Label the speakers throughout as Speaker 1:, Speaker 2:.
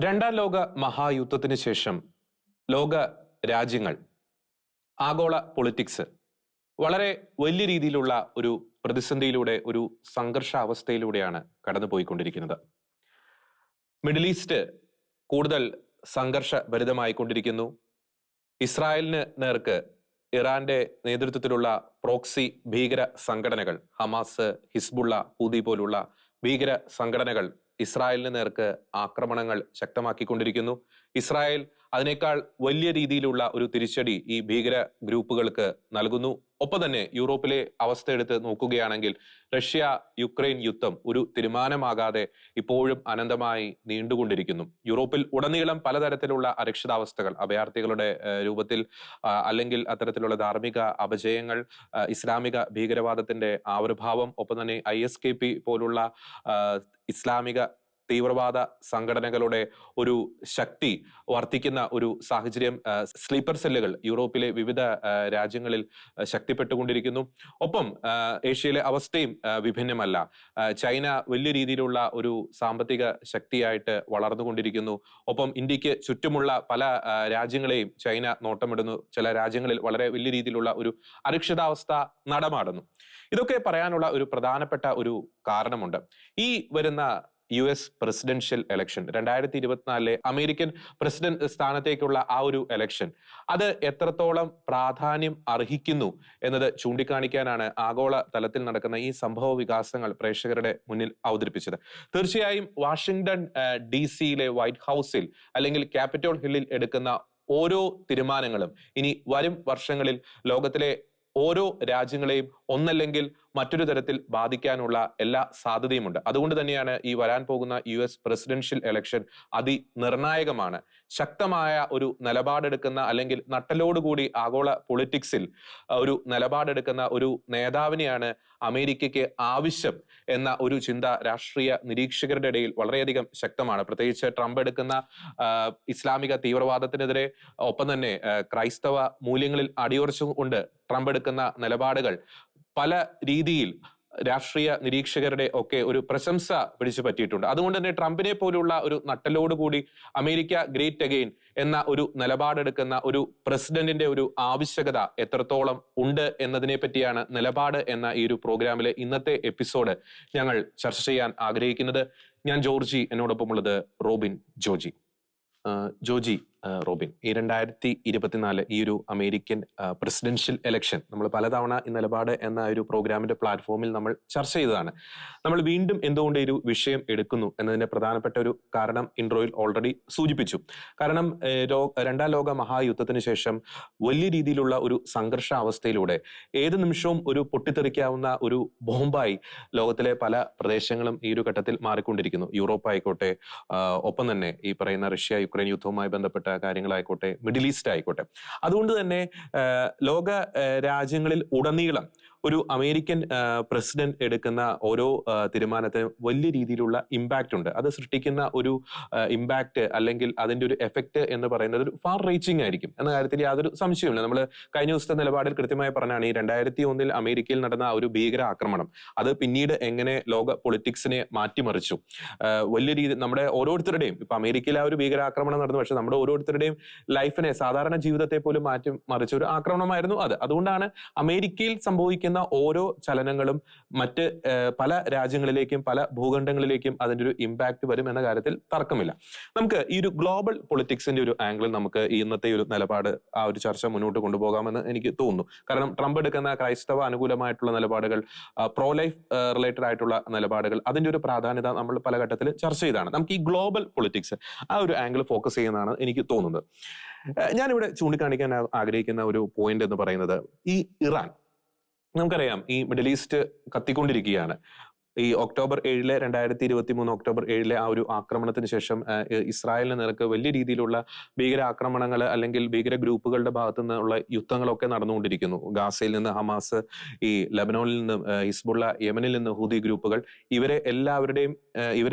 Speaker 1: രണ്ടാം ലോക മഹായുദ്ധത്തിന് ശേഷം ലോക രാജ്യങ്ങൾ ആഗോള പൊളിറ്റിക്സ് വളരെ വലിയ രീതിയിലുള്ള ഒരു പ്രതിസന്ധിയിലൂടെ ഒരു സംഘർഷാവസ്ഥയിലൂടെയാണ് കടന്നുപോയിക്കൊണ്ടിരിക്കുന്നത്. മിഡിൽ ഈസ്റ്റ് കൂടുതൽ സംഘർഷഭരിതമായിക്കൊണ്ടിരിക്കുന്നു. ഇസ്രായേലിന് നേർക്ക് ഇറാന്റെ നേതൃത്വത്തിലുള്ള പ്രോക്സി ഭീകര സംഘടനകൾ ഹമാസ്, ഹിസ്ബുള്ള, ഹൂതി പോലുള്ള ഭീകര സംഘടനകൾ ഇസ്രായേലിന് നേർക്ക് ആക്രമണങ്ങൾ ശക്തമാക്കിക്കൊണ്ടിരിക്കുന്നു. ഇസ്രായേൽ അതിനേക്കാൾ വലിയ രീതിയിലുള്ള ഒരു തിരിച്ചടി ഈ ഭീകര ഗ്രൂപ്പുകൾക്ക് നൽകുന്നു. ഒപ്പം തന്നെ യൂറോപ്പിലെ അവസ്ഥ എടുത്ത് നോക്കുകയാണെങ്കിൽ റഷ്യ യുക്രൈൻ യുദ്ധം ഒരു തീരുമാനമാകാതെ ഇപ്പോഴും അനന്തമായി നീണ്ടുകൊണ്ടിരിക്കുന്നു. യൂറോപ്പിൽ ഉടനീളം പലതരത്തിലുള്ള അരക്ഷിതാവസ്ഥകൾ, അഭയാർത്ഥികളുടെ രൂപത്തിൽ അല്ലെങ്കിൽ അത്തരത്തിലുള്ള ധാർമ്മിക അപജയങ്ങൾ, ഇസ്ലാമിക ഭീകരവാദത്തിന്റെ ആവിർഭാവം, ഒപ്പം തന്നെ ISKP പോലുള്ള ഇസ്ലാമിക തീവ്രവാദ സംഘടനകളുടെ ഒരു ശക്തി വർദ്ധിക്കുന്ന ഒരു സാഹചര്യം, സ്ലീപ്പർ സെല്ലുകൾ യൂറോപ്പിലെ വിവിധ രാജ്യങ്ങളിൽ ശക്തിപ്പെട്ടുകൊണ്ടിരിക്കുന്നു. ഒപ്പം ഏഷ്യയിലെ അവസ്ഥയും വിഭിന്നമല്ല. ചൈന വലിയ രീതിയിലുള്ള ഒരു സാമ്പത്തിക ശക്തിയായിട്ട് വളർന്നുകൊണ്ടിരിക്കുന്നു. ഒപ്പം ഇന്ത്യക്ക് ചുറ്റുമുള്ള പല രാജ്യങ്ങളെയും ചൈന നോട്ടമിടുന്നു. ചില രാജ്യങ്ങളിൽ വളരെ വലിയ രീതിയിലുള്ള ഒരു അരക്ഷിതാവസ്ഥ നടമാടുന്നു. ഇതൊക്കെ പറയാനുള്ള ഒരു പ്രധാനപ്പെട്ട ഒരു കാരണമുണ്ട്. ഈ വരുന്ന US presidential election, 2024 American president സ്ഥാനത്തേക്കുള്ള ആ ഒരു എലക്ഷൻ, അത് എത്രത്തോളം പ്രാധാന്യം അർഹിക്കുന്നു എന്നത് ചൂണ്ടിക്കാണിക്കാനാണ് ആഗോള തലത്തിൽ നടക്കുന്ന ഈ സംഭവ വികാസങ്ങൾ പ്രേക്ഷകരുടെ മുന്നിൽ അവതരിപ്പിച്ചത്. തീർച്ചയായും വാഷിംഗ്ടൺ DC വൈറ്റ് ഹൗസിൽ അല്ലെങ്കിൽ ക്യാപിറ്റോൾ ഹില്ലിൽ എടുക്കുന്ന ഓരോ തീരുമാനങ്ങളും ഇനി വരും വർഷങ്ങളിൽ ലോകത്തിലെ ഓരോ രാജ്യങ്ങളെയും ഒന്നല്ലെങ്കിൽ മറ്റൊരു തരത്തിൽ ബാധിക്കാനുള്ള എല്ലാ സാധ്യതയുമുണ്ട്. അതുകൊണ്ട് തന്നെയാണ് ഈ വരാൻ പോകുന്ന US പ്രസിഡൻഷ്യൽ എലക്ഷൻ അതിനിർണായകമാണ്. ശക്തമായ ഒരു നിലപാടെടുക്കുന്ന അല്ലെങ്കിൽ നട്ടലോടുകൂടി ആഗോള പൊളിറ്റിക്സിൽ ഒരു നിലപാടെടുക്കുന്ന ഒരു നേതാവിനെയാണ് അമേരിക്കയ്ക്ക് ആവശ്യം എന്ന ഒരു ചിന്ത രാഷ്ട്രീയ നിരീക്ഷകരുടെ ഇടയിൽ വളരെയധികം ശക്തമാണ്. പ്രത്യേകിച്ച് ട്രംപ് എടുക്കുന്ന ഇസ്ലാമിക തീവ്രവാദത്തിനെതിരെ, ഒപ്പം തന്നെ ക്രൈസ്തവ മൂല്യങ്ങളിൽ അടിയുറച്ചുകൊണ്ട് ട്രംപ് എടുക്കുന്ന നിലപാടുകൾ പല രീതിയിൽ രാഷ്ട്രീയ നിരീക്ഷകരുടെ ഒക്കെ ഒരു പ്രശംസ പിടിച്ചു പറ്റിയിട്ടുണ്ട്. അതുകൊണ്ട് തന്നെ ട്രംപിനെ പോലുള്ള ഒരു നട്ടലോടുകൂടി അമേരിക്ക ഗ്രേറ്റ് അഗെയിൻ എന്ന ഒരു നിലപാടെടുക്കുന്ന ഒരു പ്രസിഡന്റിന്റെ ഒരു ആവശ്യകത എത്രത്തോളം ഉണ്ട് എന്നതിനെ പറ്റിയാണ് നിലപാട് എന്ന ഈ ഒരു പ്രോഗ്രാമിലെ ഇന്നത്തെ എപ്പിസോഡ് ഞങ്ങൾ ചർച്ച ചെയ്യാൻ ആഗ്രഹിക്കുന്നത്. ഞാൻ ജോർജി, എന്നോടൊപ്പമുള്ളത് റോബിൻ ജോജി. ജോജി, റോബിൻ, ഈ 2024 ഈ ഒരു അമേരിക്കൻ പ്രസിഡൻഷ്യൽ എലക്ഷൻ നമ്മൾ പലതവണ ഈ നിലപാട് എന്ന ഒരു പ്രോഗ്രാമിന്റെ പ്ലാറ്റ്ഫോമിൽ നമ്മൾ ചർച്ച ചെയ്തതാണ്. നമ്മൾ വീണ്ടും എന്തുകൊണ്ട് ഈ ഒരു വിഷയം എടുക്കുന്നു എന്നതിന്റെ പ്രധാനപ്പെട്ട ഒരു കാരണം ഇൻട്രോയിൽ ഓൾറെഡി സൂചിപ്പിച്ചു. കാരണം രണ്ടാം ലോക മഹായുദ്ധത്തിന് ശേഷം വലിയ രീതിയിലുള്ള ഒരു സംഘർഷാവസ്ഥയിലൂടെ ഏത് നിമിഷവും ഒരു പൊട്ടിത്തെറിക്കാവുന്ന ഒരു ബോംബായി ലോകത്തിലെ പല പ്രദേശങ്ങളും ഈ ഒരു ഘട്ടത്തിൽ മാറിക്കൊണ്ടിരിക്കുന്നു. യൂറോപ്പ് ആയിക്കോട്ടെ, ഒപ്പം തന്നെ ഈ പറയുന്ന റഷ്യ യുക്രൈൻ യുദ്ധവുമായി ബന്ധപ്പെട്ട കാര്യങ്ങളായിക്കോട്ടെ, മിഡിൽ ഈസ്റ്റ് ആയിക്കോട്ടെ. അതുകൊണ്ട് തന്നെ ലോക രാജ്യങ്ങളിൽ ഉടനീളം ഒരു അമേരിക്കൻ പ്രസിഡന്റ് എടുക്കുന്ന ഓരോ തീരുമാനത്തിനും വലിയ രീതിയിലുള്ള ഇമ്പാക്റ്റ് ഉണ്ട്. അത് സൃഷ്ടിക്കുന്ന ഒരു ഇമ്പാക്റ്റ് അല്ലെങ്കിൽ അതിന്റെ ഒരു എഫക്റ്റ് എന്ന് പറയുന്നത് ഒരു ഫാർ റീച്ചിങ് ആയിരിക്കും എന്ന കാര്യത്തിൽ യാതൊരു സംശയവുമില്ല. നമ്മൾ കഴിഞ്ഞ ദിവസത്തെ നിലപാടിൽ കൃത്യമായി പറഞ്ഞാണ് ഈ 2001 അമേരിക്കയിൽ നടന്ന ഒരു ഭീകര ആക്രമണം അത് പിന്നീട് എങ്ങനെ ലോക പൊളിറ്റിക്സിനെ മാറ്റിമറിച്ചു. വലിയ രീതി നമ്മുടെ ഓരോരുത്തരുടെയും, ഇപ്പൊ അമേരിക്കയിൽ ആ ഒരു ഭീകരാക്രമണം നടന്നു, പക്ഷെ നമ്മുടെ ഓരോരുത്തരുടെയും ലൈഫിനെ, സാധാരണ ജീവിതത്തെ പോലും മാറ്റി മറിച്ച ഒരു ആക്രമണമായിരുന്നു അത്. അതുകൊണ്ടാണ് അമേരിക്കയിൽ സംഭവിക്കുന്ന ഓരോ ചലനങ്ങളും മറ്റ് പല രാജ്യങ്ങളിലേക്കും പല ഭൂഖണ്ഡങ്ങളിലേക്കും അതിന്റെ ഒരു ഇമ്പാക്ട് വരും എന്ന കാര്യത്തിൽ തർക്കമില്ല. നമുക്ക് ഈ ഒരു ഗ്ലോബൽ പൊളിറ്റിക്സിന്റെ ഒരു ആംഗിളിൽ നമുക്ക് ഇന്നത്തെ ഒരു നിലപാട്, ആ ഒരു ചർച്ച മുന്നോട്ട് കൊണ്ടുപോകാമെന്ന് എനിക്ക് തോന്നുന്നു. കാരണം ട്രംപ് എടുക്കുന്ന ക്രൈസ്തവ അനുകൂലമായിട്ടുള്ള നിലപാടുകൾ, പ്രോ ലൈഫ് റിലേറ്റഡ് ആയിട്ടുള്ള നിലപാടുകൾ, അതിന്റെ ഒരു പ്രാധാന്യത നമ്മൾ പല ഘട്ടത്തിൽ ചർച്ച ചെയ്താണ്. നമുക്ക് ഈ ഗ്ലോബൽ പൊളിറ്റിക്സ് ആ ഒരു ആംഗിൾ ഫോക്കസ് ചെയ്യുന്നതാണ് എനിക്ക് തോന്നുന്നത്. ഞാനിവിടെ ചൂണ്ടിക്കാണിക്കാൻ ആഗ്രഹിക്കുന്ന ഒരു പോയിന്റ് എന്ന് പറയുന്നത് ഈ ഇറാൻ. നമുക്കറിയാം ഈ മിഡിൽ ഈസ്റ്റ് കത്തിക്കൊണ്ടിരിക്കുകയാണ്. ഈ ഒക്ടോബർ 7 2023 ഒക്ടോബർ 7 ആ ഒരു ആക്രമണത്തിന് ശേഷം ഇസ്രായേലിന് നേർക്ക് വലിയ രീതിയിലുള്ള ഭീകര ആക്രമണങ്ങൾ അല്ലെങ്കിൽ ഭീകര ഗ്രൂപ്പുകളുടെ ഭാഗത്തു നിന്നുള്ള യുദ്ധങ്ങളൊക്കെ നടന്നുകൊണ്ടിരിക്കുന്നു. ഗാസയിൽ നിന്ന് ഹമാസ്, ഈ ലബനോണിൽ നിന്ന് ഹിസ്ബുള്ള, യമനിൽ നിന്ന് ഹൂതി ഗ്രൂപ്പുകൾ, ഇവരെ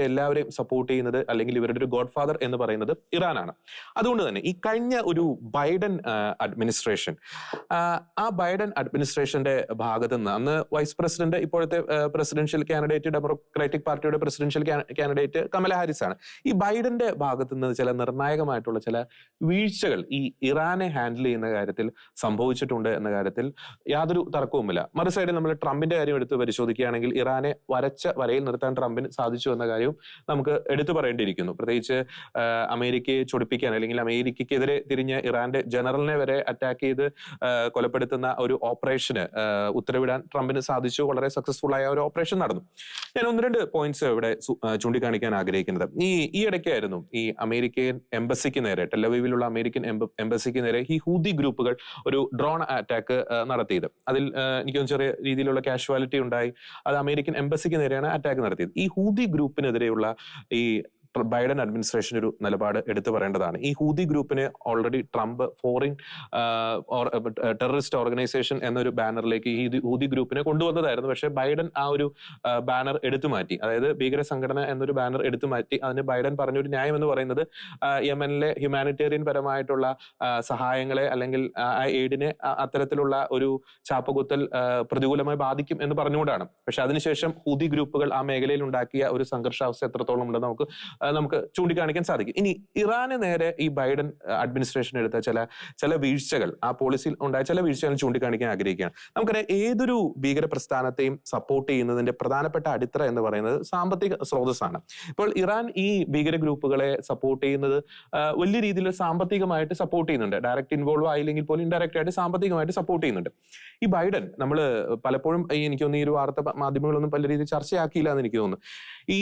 Speaker 1: എല്ലാവരെയും സപ്പോർട്ട് ചെയ്യുന്നത് അല്ലെങ്കിൽ ഇവരുടെ ഒരു ഗോഡ് ഫാദർ എന്ന് പറയുന്നത് ഇറാനാണ്. അതുകൊണ്ട് തന്നെ ഈ കഴിഞ്ഞ ഒരു ബൈഡൻ അഡ്മിനിസ്ട്രേഷൻ, ആ ബൈഡൻ അഡ്മിനിസ്ട്രേഷന്റെ ഭാഗത്ത് നിന്ന് അന്ന് വൈസ് പ്രസിഡന്റ്, ഇപ്പോഴത്തെ പ്രസിഡൻഷ്യൽ കാൻഡിഡേറ്റ് കാൻഡിഡേറ്റ് ഡെമോക്രാറ്റിക് പാർട്ടിയുടെ പ്രസിഡൻഷ്യൽ കാൻഡിഡേറ്റ് കമല ഹാരിസ് ആണ്. ഈ ബൈഡന്റെ ഭാഗത്തു നിന്ന് ചില നിർണായകമായിട്ടുള്ള ചില വീഴ്ചകൾ ഈ ഇറാനെ ഹാൻഡിൽ ചെയ്യുന്ന കാര്യത്തിൽ സംഭവിച്ചിട്ടുണ്ട് എന്ന കാര്യത്തിൽ യാതൊരു തർക്കവുമില്ല. മറു സൈഡിൽ നമ്മൾ ട്രംപിന്റെ കാര്യം എടുത്ത് പരിശോധിക്കുകയാണെങ്കിൽ ഇറാനെ വരച്ച വരയിൽ നിർത്താൻ ട്രംപിന് സാധിച്ചു എന്ന കാര്യവും നമുക്ക് എടുത്തു പറയേണ്ടിയിരിക്കുന്നു. പ്രത്യേകിച്ച് അമേരിക്കയെ ചൊടിപ്പിക്കാൻ അല്ലെങ്കിൽ അമേരിക്കയ്ക്കെതിരെ തിരിഞ്ഞ ഇറാന്റെ ജനറലിനെ വരെ അറ്റാക്ക് ചെയ്ത് കൊലപ്പെടുത്തുന്ന ഒരു ഓപ്പറേഷന് ഉത്തരവിടാൻ ട്രംപിന് സാധിച്ചു. വളരെ സക്സസ്ഫുൾ ആയ ഒരു ഓപ്പറേഷൻ നടന്നു. ഞാൻ ഒന്ന് രണ്ട് പോയിന്റ്സ് ഇവിടെ ചൂണ്ടിക്കാണിക്കാൻ ആഗ്രഹിക്കുന്നത്, ഈ ഇടയ്ക്കായിരുന്നു ഈ അമേരിക്കൻ എംബസിക്ക് നേരെ, ടെലവീവിലുള്ള അമേരിക്കൻ എംബസിക്ക് നേരെ ഈ ഹൂതി ഗ്രൂപ്പുകൾ ഒരു ഡ്രോൺ അറ്റാക്ക് നടത്തിയത്. അതിൽ എനിക്കൊന്ന് ചെറിയ രീതിയിലുള്ള കാഷ്വാലിറ്റി ഉണ്ടായി. അത് അമേരിക്കൻ എംബസിക്ക് നേരെയാണ് അറ്റാക്ക് നടത്തിയത്. ഈ ഹൂതി ഗ്രൂപ്പിനെതിരെയുള്ള ഈ ബൈഡൻ അഡ്മിനിസ്ട്രേഷൻ ഒരു നിലപാട് എടുത്തു പറയേണ്ടതാണ്. ഈ ഹൂതി ഗ്രൂപ്പിനെ already Trump foreign terrorist organisation എന്നൊരു ബാനറിലേക്ക് ഈ ഹൂതി ഗ്രൂപ്പിനെ കൊണ്ടുവന്നതായിരുന്നു. പക്ഷേ ബൈഡൻ ആ ഒരു ബാനർ എടുത്തു മാറ്റി. അതായത് ഭീകര സംഘടന എന്നൊരു ബാനർ എടുത്തു മാറ്റി. അതിന് ബൈഡൻ പറഞ്ഞൊരു ന്യായം എന്ന് പറയുന്നത് യമനിലെ ഹ്യൂമാനിറ്റേറിയൻ പരമായിട്ടുള്ള സഹായങ്ങളെ അല്ലെങ്കിൽ ആ എയ്ഡിനെ അത്തരത്തിലുള്ള ഒരു ചാപ്പകുത്തൽ പ്രതികൂലമായി ബാധിക്കും എന്ന് പറഞ്ഞുകൊണ്ടാണ്. പക്ഷെ അതിനുശേഷം ഹൂതി ഗ്രൂപ്പുകൾ ആ മേഖലയിൽ ഉണ്ടാക്കിയ ഒരു സംഘർഷാവസ്ഥ എത്രത്തോളം ഉണ്ടെന്ന് നമുക്ക് ചൂണ്ടിക്കാണിക്കാൻ സാധിക്കും. ഇനി ഇറാന് നേരെ ഈ ബൈഡൻ അഡ്മിനിസ്ട്രേഷൻ എടുത്ത ചില വീഴ്ചകൾ, ആ പോളിസിയിൽ ഉണ്ടായ ചില വീഴ്ചകൾ ചൂണ്ടിക്കാണിക്കാൻ ആഗ്രഹിക്കുകയാണ്. നമുക്കറിയാം, ഏതൊരു ഭീകര പ്രസ്ഥാനത്തെയും സപ്പോർട്ട് ചെയ്യുന്നതിന്റെ പ്രധാനപ്പെട്ട അടിത്തറ എന്ന് പറയുന്നത് സാമ്പത്തിക സ്രോതസ്സാണ്. ഇപ്പോൾ ഇറാൻ ഈ ഭീകര ഗ്രൂപ്പുകളെ സപ്പോർട്ട് ചെയ്യുന്നത് വലിയ രീതിയിൽ സാമ്പത്തികമായിട്ട് സപ്പോർട്ട് ചെയ്യുന്നുണ്ട്. ഡയറക്റ്റ് ഇൻവോൾവ് ആയില്ലെങ്കിൽ പോലും ഇൻഡയറക്റ്റ് ആയിട്ട് സാമ്പത്തികമായിട്ട് സപ്പോർട്ട് ചെയ്യുന്നുണ്ട്. ഈ ബൈഡൻ നമ്മൾ പലപ്പോഴും എനിക്ക് തോന്നുന്നു ഈ ഒരു വാർത്താ മാധ്യമങ്ങളൊന്നും പല രീതിയിൽ ചർച്ചയാക്കിയില്ല എന്ന് എനിക്ക് തോന്നുന്നു. ഈ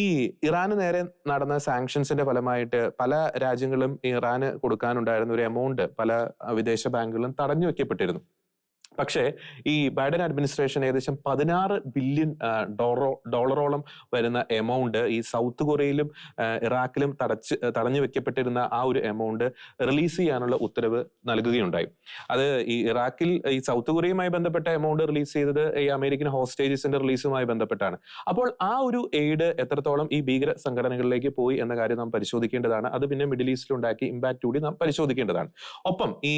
Speaker 1: ഇറാന് നേരെ നടന്ന സാങ്ഷൻസിന്റെ ഫലമായിട്ട് പല രാജ്യങ്ങളും ഇറാന് കൊടുക്കാനുണ്ടായിരുന്ന ഒരു എമൗണ്ട് പല വിദേശ ബാങ്കുകളും തടഞ്ഞു വെക്കപ്പെട്ടിരുന്നു. പക്ഷേ ഈ ബൈഡൻ അഡ്മിനിസ്ട്രേഷൻ ഏകദേശം 16 ബില്യൺ ഡോളറോളം വരുന്ന എമൗണ്ട് ഈ സൗത്ത് കൊറിയയിലും ഇറാഖിലും തടഞ്ഞു വെക്കപ്പെട്ടിരുന്ന ആ ഒരു എമൗണ്ട് റിലീസ് ചെയ്യാനുള്ള ഉത്തരവ് നൽകുകയുണ്ടായി. അത് ഈ ഇറാഖിൽ ഈ സൗത്ത് കൊറിയയുമായി ബന്ധപ്പെട്ട എമൗണ്ട് റിലീസ് ചെയ്തത് ഈ അമേരിക്കൻ ഹോസ്റ്റേജസിന്റെ റിലീസുമായി ബന്ധപ്പെട്ടാണ്. അപ്പോൾ ആ ഒരു എയ്ഡ് എത്രത്തോളം ഈ ഭീകര സംഘടനകളിലേക്ക് പോയി എന്ന കാര്യം നാം പരിശോധിക്കേണ്ടതാണ്. അത് പിന്നെ മിഡിൽ ഈസ്റ്റിൽ ഉണ്ടാക്കി ഇമ്പാക്ട് കൂടി നാം പരിശോധിക്കേണ്ടതാണ്. ഒപ്പം ഈ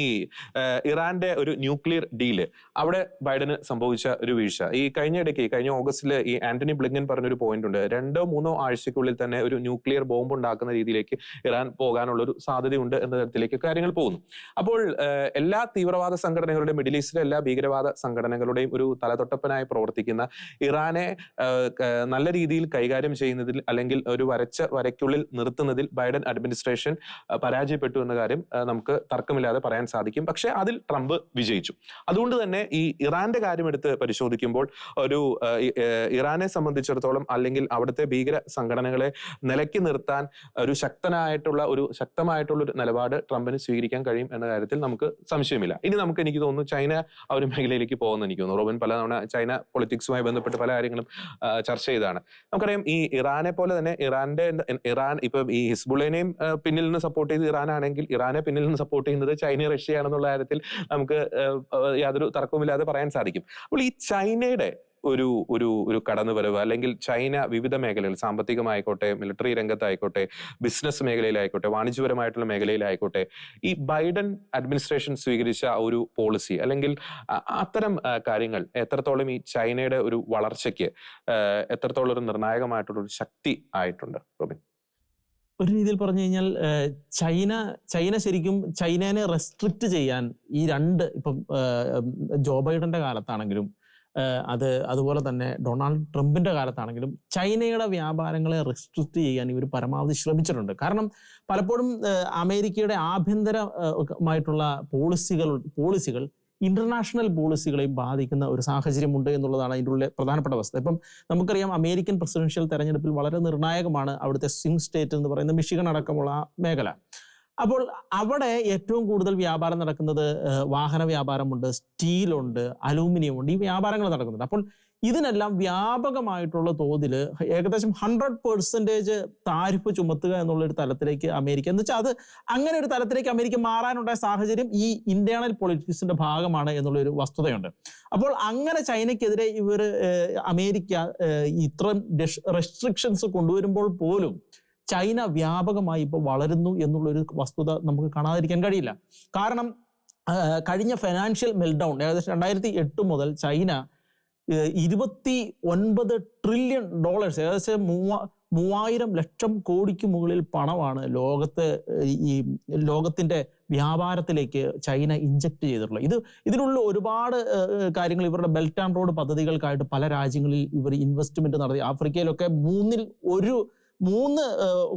Speaker 1: ഇറാന്റെ ഒരു ന്യൂക്ലിയർ ഡീല്, അവിടെ ബൈഡന് സംഭവിച്ച ഒരു വീഴ്ച, ഈ കഴിഞ്ഞ ഓഗസ്റ്റില് ഈ ആന്റണി ബ്ലിങ്കൻ പറഞ്ഞൊരു പോയിന്റ് ഉണ്ട്. 2-3 ആഴ്ചക്കുള്ളിൽ തന്നെ ഒരു ന്യൂക്ലിയർ ബോംബ് ഉണ്ടാക്കുന്ന രീതിയിലേക്ക് ഇറാൻ പോകാനുള്ള ഒരു സാധ്യതയുണ്ട് എന്ന തരത്തിലേക്ക് കാര്യങ്ങൾ പോകുന്നു. അപ്പോൾ എല്ലാ തീവ്രവാദ സംഘടനകളുടെയും, മിഡിൽ ഈസ്റ്റിലെ എല്ലാ ഭീകരവാദ സംഘടനകളുടെയും ഒരു തലതൊട്ടപ്പനായി പ്രവർത്തിക്കുന്ന ഇറാനെ നല്ല രീതിയിൽ കൈകാര്യം ചെയ്യുന്നതിൽ അല്ലെങ്കിൽ ഒരു വരയ്ക്കുള്ളിൽ നിർത്തുന്നതിൽ ബൈഡൻ അഡ്മിനിസ്ട്രേഷൻ പരാജയപ്പെട്ടു എന്ന കാര്യം നമുക്ക് തർക്കമില്ലാതെ പറയാൻ സാധിക്കും. പക്ഷെ അതിൽ ട്രംപ് വിജയിച്ചു. അതുകൊണ്ട് തന്നെ ഈ ഇറാന്റെ കാര്യം എടുത്ത് പരിശോധിക്കുമ്പോൾ ഒരു ഇറാനെ സംബന്ധിച്ചിടത്തോളം അല്ലെങ്കിൽ അവിടുത്തെ ഭീകര സംഘടനകളെ നിലയ്ക്ക് നിർത്താൻ ഒരു ശക്തമായിട്ടുള്ള ഒരു നിലപാട് ട്രംപിന് സ്വീകരിക്കാൻ കഴിയും എന്ന കാര്യത്തിൽ നമുക്ക് സംശയമില്ല. ഇനി എനിക്ക് തോന്നുന്നു ചൈന ആ ഒരു മേഖലയിലേക്ക് പോകുന്ന എനിക്ക് തോന്നുന്നു. റോബിൻ പലതവണ ചൈന പൊളിറ്റിക്സുമായി ബന്ധപ്പെട്ട് പല കാര്യങ്ങളും ചർച്ച ചെയ്താണ്. നമുക്കറിയാം, ഈ ഇറാനെ പോലെ തന്നെ ഇറാൻ ഇപ്പൊ ഈ ഹിസ്ബുള്ളിനെയും പിന്നിൽ നിന്ന് സപ്പോർട്ട് ചെയ്ത് ഇറാനാണെങ്കിൽ ഇറാനെ പിന്നിൽ നിന്ന് സപ്പോർട്ട് ചെയ്യുന്നത് ചൈന, റഷ്യയാണെന്നുള്ള കാര്യത്തിൽ നമുക്ക് യാതൊരു തർക്കവുമില്ലാതെ പറയാൻ സാധിക്കും. അപ്പോൾ ഈ ചൈനയുടെ ഒരു കടന്നുവരവ് അല്ലെങ്കിൽ ചൈന വിവിധ മേഖലകൾ, സാമ്പത്തികമായിക്കോട്ടെ, മിലിറ്ററി രംഗത്തായിക്കോട്ടെ, ബിസിനസ് മേഖലയിലായിക്കോട്ടെ, വാണിജ്യപരമായിട്ടുള്ള മേഖലയിലായിക്കോട്ടെ, ഈ ബൈഡൻ അഡ്മിനിസ്ട്രേഷൻ സ്വീകരിച്ച ഒരു പോളിസി അല്ലെങ്കിൽ അത്തരം കാര്യങ്ങൾ എത്രത്തോളം ഈ ചൈനയുടെ ഒരു വളർച്ചയ്ക്ക് എത്രത്തോളം ഒരു നിർണായകമായിട്ടുള്ള ഒരു ശക്തി ആയിട്ടുണ്ട് റോബിൻ?
Speaker 2: ഒരു രീതിയിൽ പറഞ്ഞു കഴിഞ്ഞാൽ ചൈന ശരിക്കും ചൈനയെ റെസ്ട്രിക്റ്റ് ചെയ്യാൻ ഈ ഇപ്പം ജോ ബൈഡന്റെ കാലത്താണെങ്കിലും അതുപോലെ തന്നെ ഡൊണാൾഡ് ട്രംപിന്റെ കാലത്താണെങ്കിലും ചൈനയുടെ വ്യാപാരങ്ങളെ റെസ്ട്രിക്റ്റ് ചെയ്യാൻ ഇവർ പരമാവധി ശ്രമിച്ചിട്ടുണ്ട്. കാരണം പലപ്പോഴും അമേരിക്കയുടെ ആഭ്യന്തരമായിട്ടുള്ള പോളിസികൾ ഇന്റർനാഷണൽ പോളിസികളെയും ബാധിക്കുന്ന ഒരു സാഹചര്യമുണ്ട് എന്നുള്ളതാണ് അതിൻ്റെ ഉള്ളിലെ പ്രധാനപ്പെട്ട വസ്തുത. ഇപ്പം നമുക്കറിയാം, അമേരിക്കൻ പ്രസിഡൻഷ്യൽ തെരഞ്ഞെടുപ്പിൽ വളരെ നിർണായകമാണ് അവിടുത്തെ സ്വിംഗ് സ്റ്റേറ്റ് എന്ന് പറയുന്ന മിഷിഗൺ അടക്കമുള്ള മേഖല. അപ്പോൾ അവിടെ ഏറ്റവും കൂടുതൽ വ്യാപാരം നടക്കുന്നത് വാഹന വ്യാപാരമുണ്ട്, സ്റ്റീലുണ്ട്, അലൂമിനിയം ഉണ്ട്, ഈ വ്യാപാരങ്ങൾ നടക്കുന്നുണ്ട്. അപ്പോൾ ഇതിനെല്ലാം വ്യാപകമായിട്ടുള്ള തോതിൽ ഏകദേശം 100% താരിഫ് ചുമത്തുക എന്നുള്ളൊരു തലത്തിലേക്ക് അമേരിക്ക, എന്ന് വെച്ചാൽ അത് അങ്ങനെ ഒരു തലത്തിലേക്ക് അമേരിക്ക മാറാനുണ്ടായ സാഹചര്യം ഈ ഇന്റേണൽ പൊളിറ്റിക്സിന്റെ ഭാഗമാണ് എന്നുള്ളൊരു വസ്തുതയുണ്ട്. അപ്പോൾ അങ്ങനെ ചൈനയ്ക്കെതിരെ അമേരിക്ക ഇത്രയും റെസ്ട്രിക്ഷൻസ് കൊണ്ടുവരുമ്പോൾ പോലും ചൈന വ്യാപകമായി ഇപ്പോൾ വളരുന്നു എന്നുള്ളൊരു വസ്തുത നമുക്ക് കാണാതിരിക്കാൻ കഴിയില്ല. കാരണം കഴിഞ്ഞ ഫൈനാൻഷ്യൽ മെൽഡൗൺ ഏകദേശം 2008 മുതൽ ചൈന $29 ട്രില്യൺ, ഏകദേശം 3000 ലക്ഷം കോടിക്ക് മുകളിൽ പണമാണ് ലോകത്തിന്റെ വ്യാപാരത്തിലേക്ക് ചൈന ഇഞ്ചക്ട് ചെയ്തിട്ടുള്ളത്. ഇതിനുള്ള ഒരുപാട് കാര്യങ്ങൾ ഇവരുടെ ബെൽറ്റ് ആൻഡ് റോഡ് പദ്ധതികൾക്കായിട്ട് പല രാജ്യങ്ങളിൽ ഇവർ ഇൻവെസ്റ്റ്മെന്റ് നടത്തി. ആഫ്രിക്കയിലൊക്കെ 3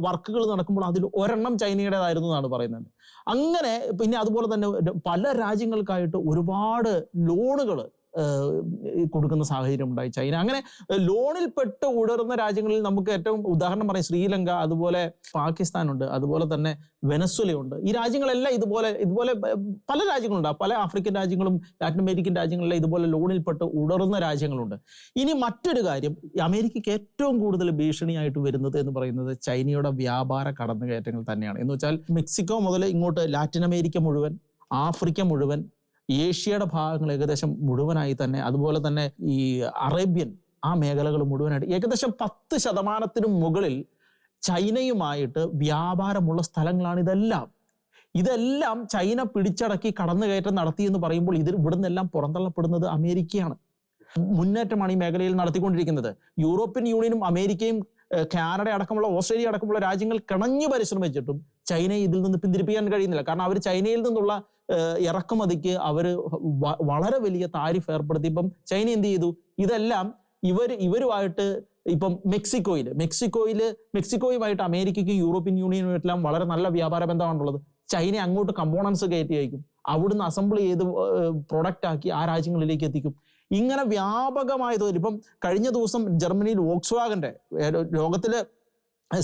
Speaker 2: വർക്കുകൾ നടക്കുമ്പോൾ അതിൽ ഒരെണ്ണം ചൈനയുടേതായിരുന്നു എന്നാണ് പറയുന്നത്. അങ്ങനെ പിന്നെ അതുപോലെ തന്നെ പല രാജ്യങ്ങൾക്കായിട്ട് ഒരുപാട് ലോണുകൾ കൊടുക്കുന്ന സാഹചര്യം ഉണ്ടായി ചൈന. അങ്ങനെ ലോണിൽപ്പെട്ട് ഉടർന്ന രാജ്യങ്ങളിൽ നമുക്ക് ഏറ്റവും ഉദാഹരണം പറയാം ശ്രീലങ്ക, അതുപോലെ പാകിസ്ഥാനുണ്ട്, അതുപോലെ തന്നെ വെനസ്വലയുണ്ട്. ഈ രാജ്യങ്ങളെല്ലാം ഇതുപോലെ പല രാജ്യങ്ങളുണ്ട്. പല ആഫ്രിക്കൻ രാജ്യങ്ങളും ലാറ്റിൻ അമേരിക്കൻ രാജ്യങ്ങളിലെ ഇതുപോലെ ലോണിൽപ്പെട്ട് ഉടർന്ന രാജ്യങ്ങളുണ്ട്. ഇനി മറ്റൊരു കാര്യം, അമേരിക്കയ്ക്ക് ഏറ്റവും കൂടുതൽ ഭീഷണിയായിട്ട് വരുന്നത് എന്ന് പറയുന്നത് ചൈനയുടെ വ്യാപാര കടന്നുകയറ്റങ്ങൾ തന്നെയാണ്. എന്ന് വെച്ചാൽ മെക്സിക്കോ മുതൽ ഇങ്ങോട്ട് ലാറ്റിൻ അമേരിക്ക മുഴുവൻ, ആഫ്രിക്ക മുഴുവൻ, ഏഷ്യയുടെ ഭാഗങ്ങൾ ഏകദേശം മുഴുവനായി തന്നെ, അതുപോലെ തന്നെ ഈ അറേബ്യൻ ആ മേഖലകൾ മുഴുവനായിട്ട് ഏകദേശം 10% മുകളിൽ ചൈനയുമായിട്ട് വ്യാപാരമുള്ള സ്ഥലങ്ങളാണ് ഇതെല്ലാം ചൈന പിടിച്ചടക്കി കടന്നുകയറ്റം നടത്തി എന്ന് പറയുമ്പോൾ ഇവിടുന്നെല്ലാം പുറന്തള്ളപ്പെടുന്നത് അമേരിക്കയാണ്. മുന്നേറ്റമാണ് ഈ മേഖലയിൽ നടത്തിക്കൊണ്ടിരിക്കുന്നത്. യൂറോപ്യൻ യൂണിയനും അമേരിക്കയും കാനഡ അടക്കമുള്ള, ഓസ്ട്രേലിയ അടക്കമുള്ള രാജ്യങ്ങൾ കിണഞ്ഞു പരിശ്രമിച്ചിട്ടും ചൈനയെ ഇതിൽ നിന്ന് പിന്തിരിപ്പിക്കാൻ കഴിയുന്നില്ല. കാരണം അവർ ചൈനയിൽ നിന്നുള്ള ഇറക്കുമതിക്ക് അവർ വളരെ വലിയ താരിഫ് ഏർപ്പെടുത്തി. ഇപ്പം ചൈന എന്ത് ചെയ്തു? ഇതെല്ലാം ഇവരുമായിട്ട് ഇപ്പം മെക്സിക്കോയുമായിട്ട് അമേരിക്കയ്ക്കും യൂറോപ്യൻ യൂണിയനുമായിട്ടെല്ലാം വളരെ നല്ല വ്യാപാര ബന്ധമാണുള്ളത്. ചൈന അങ്ങോട്ട് കമ്പോണൻസ് കയറ്റി അയക്കും, അവിടുന്ന് അസംബിൾ ചെയ്ത് പ്രൊഡക്റ്റ് ആക്കി ആ രാജ്യങ്ങളിലേക്ക് എത്തിക്കും. ഇങ്ങനെ വ്യാപകമായ തോതിൽ ഇപ്പം കഴിഞ്ഞ ദിവസം ജർമ്മനിയിൽ വോക്സ്വാഗന്റെ ലോകത്തിലെ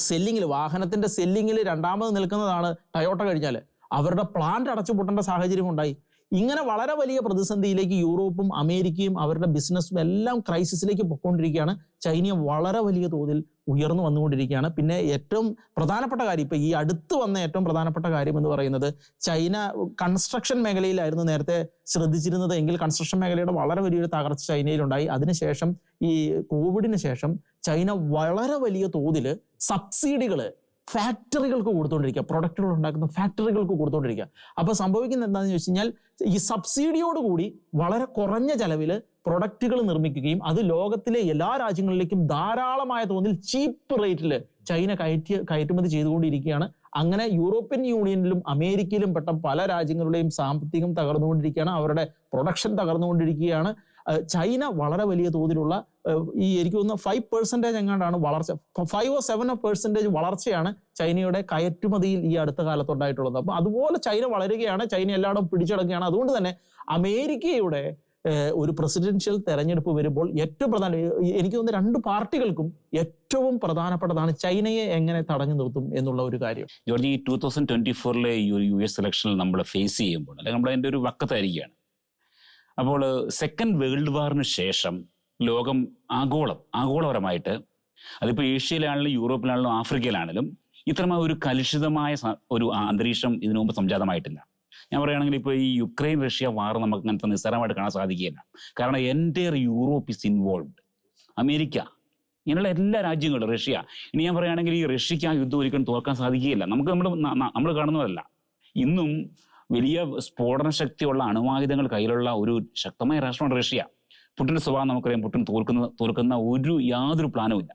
Speaker 2: സെല്ലിങ്ങിൽ, വാഹനത്തിന്റെ സെല്ലിങ്ങിൽ 2ാമത് നിൽക്കുന്നതാണ് ടൊയോട്ട കഴിഞ്ഞാൽ. അവരുടെ പ്ലാന്റ് അടച്ചുപൂട്ടേണ്ട സാഹചര്യം ഉണ്ടായി. ഇങ്ങനെ വളരെ വലിയ പ്രതിസന്ധിയിലേക്ക് യൂറോപ്പും അമേരിക്കയും അവരുടെ ബിസിനസ്സും എല്ലാം ക്രൈസിസിലേക്ക് പൊയ്ക്കൊണ്ടിരിക്കുകയാണ്. ചൈന വളരെ വലിയ തോതിൽ ഉയർന്നു വന്നുകൊണ്ടിരിക്കുകയാണ്. പിന്നെ ഏറ്റവും പ്രധാനപ്പെട്ട കാര്യം, ഇപ്പൊ ഈ അടുത്ത് വന്ന ഏറ്റവും പ്രധാനപ്പെട്ട കാര്യം എന്ന് പറയുന്നത്, ചൈന കൺസ്ട്രക്ഷൻ മേഖലയിലായിരുന്നു നേരത്തെ ശ്രദ്ധിച്ചിരുന്നത് എങ്കിൽ കൺസ്ട്രക്ഷൻ മേഖലയുടെ വളരെ വലിയൊരു തകർച്ച ചൈനയിലുണ്ടായി. അതിനുശേഷം ഈ കോവിഡിന് ശേഷം ചൈന വളരെ വലിയ തോതിൽ സബ്സിഡികൾ ഫാക്ടറികൾക്ക് കൊടുത്തുകൊണ്ടിരിക്കുക, പ്രൊഡക്റ്റുകൾ ഉണ്ടാക്കുന്ന ഫാക്ടറികൾക്ക് കൊടുത്തുകൊണ്ടിരിക്കുക. അപ്പൊ സംഭവിക്കുന്നത് എന്താണെന്ന് ചോദിച്ചു കഴിഞ്ഞാൽ, ഈ സബ്സിഡിയോടുകൂടി വളരെ കുറഞ്ഞ ചെലവിൽ പ്രൊഡക്റ്റുകൾ നിർമ്മിക്കുകയും അത് ലോകത്തിലെ എല്ലാ രാജ്യങ്ങളിലേക്കും ധാരാളമായ തോതിൽ ചീപ്പ് റേറ്റിൽ ചൈന കയറ്റുമതി ചെയ്തുകൊണ്ടിരിക്കുകയാണ്. അങ്ങനെ യൂറോപ്യൻ യൂണിയനിലും അമേരിക്കയിലും പെട്ട പല രാജ്യങ്ങളുടെയും സാമ്പത്തികം തകർന്നുകൊണ്ടിരിക്കുകയാണ്, അവരുടെ പ്രൊഡക്ഷൻ തകർന്നുകൊണ്ടിരിക്കുകയാണ്. ചൈന വളരെ വലിയ തോതിലുള്ള എനിക്ക് തോന്നുന്ന 5% എങ്ങാണ്ടാണ് വളർച്ച, 5 or 7% വളർച്ചയാണ് ചൈനയുടെ കയറ്റുമതിയിൽ ഈ അടുത്ത കാലത്തുണ്ടായിട്ടുള്ളത്. അപ്പൊ അതുപോലെ ചൈന വളരുകയാണ്, ചൈന എല്ലായിടവും പിടിച്ചടക്കുകയാണ്. അതുകൊണ്ട് തന്നെ അമേരിക്കയുടെ ഒരു പ്രസിഡൻഷ്യൽ തെരഞ്ഞെടുപ്പ് വരുമ്പോൾ ഏറ്റവും എനിക്ക് തോന്നുന്നു 2 പാർട്ടികൾക്കും ഏറ്റവും പ്രധാനപ്പെട്ടതാണ് ചൈനയെ എങ്ങനെ തടഞ്ഞു നിർത്തും എന്നുള്ള ഒരു കാര്യം.
Speaker 3: ജോർജ്, ഈ 2024 ഈ ഒരു US ഇലക്ഷനിൽ നമ്മൾ ഫേസ് ചെയ്യുമ്പോൾ, അല്ലെങ്കിൽ നമ്മൾ അതിൻ്റെ ഒരു വക്കത്തായിരിക്കുകയാണ്. അപ്പോൾ സെക്കൻഡ് വേൾഡ് വാറിന് ശേഷം ലോകം ആഗോളപരമായിട്ട്, അതിപ്പോൾ ഏഷ്യയിലാണെങ്കിലും യൂറോപ്പിലാണെങ്കിലും ആഫ്രിക്കയിലാണെങ്കിലും ഇത്തരമായ ഒരു കലുഷിതമായ ഒരു അന്തരീക്ഷം ഇതിനു മുമ്പ് സംജാതമായിട്ടില്ല. ഞാൻ പറയുകയാണെങ്കിൽ ഇപ്പോൾ ഈ യുക്രൈൻ റഷ്യ വാർ നമുക്ക് അങ്ങനത്തെ നിസ്സാരമായിട്ട് കാണാൻ സാധിക്കുകയില്ല. കാരണം entire Europe is involved. America, ഇങ്ങനെയുള്ള എല്ലാ രാജ്യങ്ങളും, റഷ്യ, ഇനി ഞാൻ പറയുകയാണെങ്കിൽ ഈ റഷ്യക്ക് ആ യുദ്ധം ഒരിക്കലും തോൽക്കാൻ സാധിക്കുകയില്ല. നമ്മൾ കാണുന്നതല്ല. ഇന്നും വലിയ സ്ഫോടന ശക്തിയുള്ള അണുവായുധങ്ങൾ കയ്യിലുള്ള ഒരു ശക്തമായ രാഷ്ട്രമാണ് റഷ്യ. പുടിൻ്റെ സ്വഭാവം നമുക്കറിയാം. പുടിൻ തോൽക്കുന്ന യാതൊരു പ്ലാനും ഇല്ല.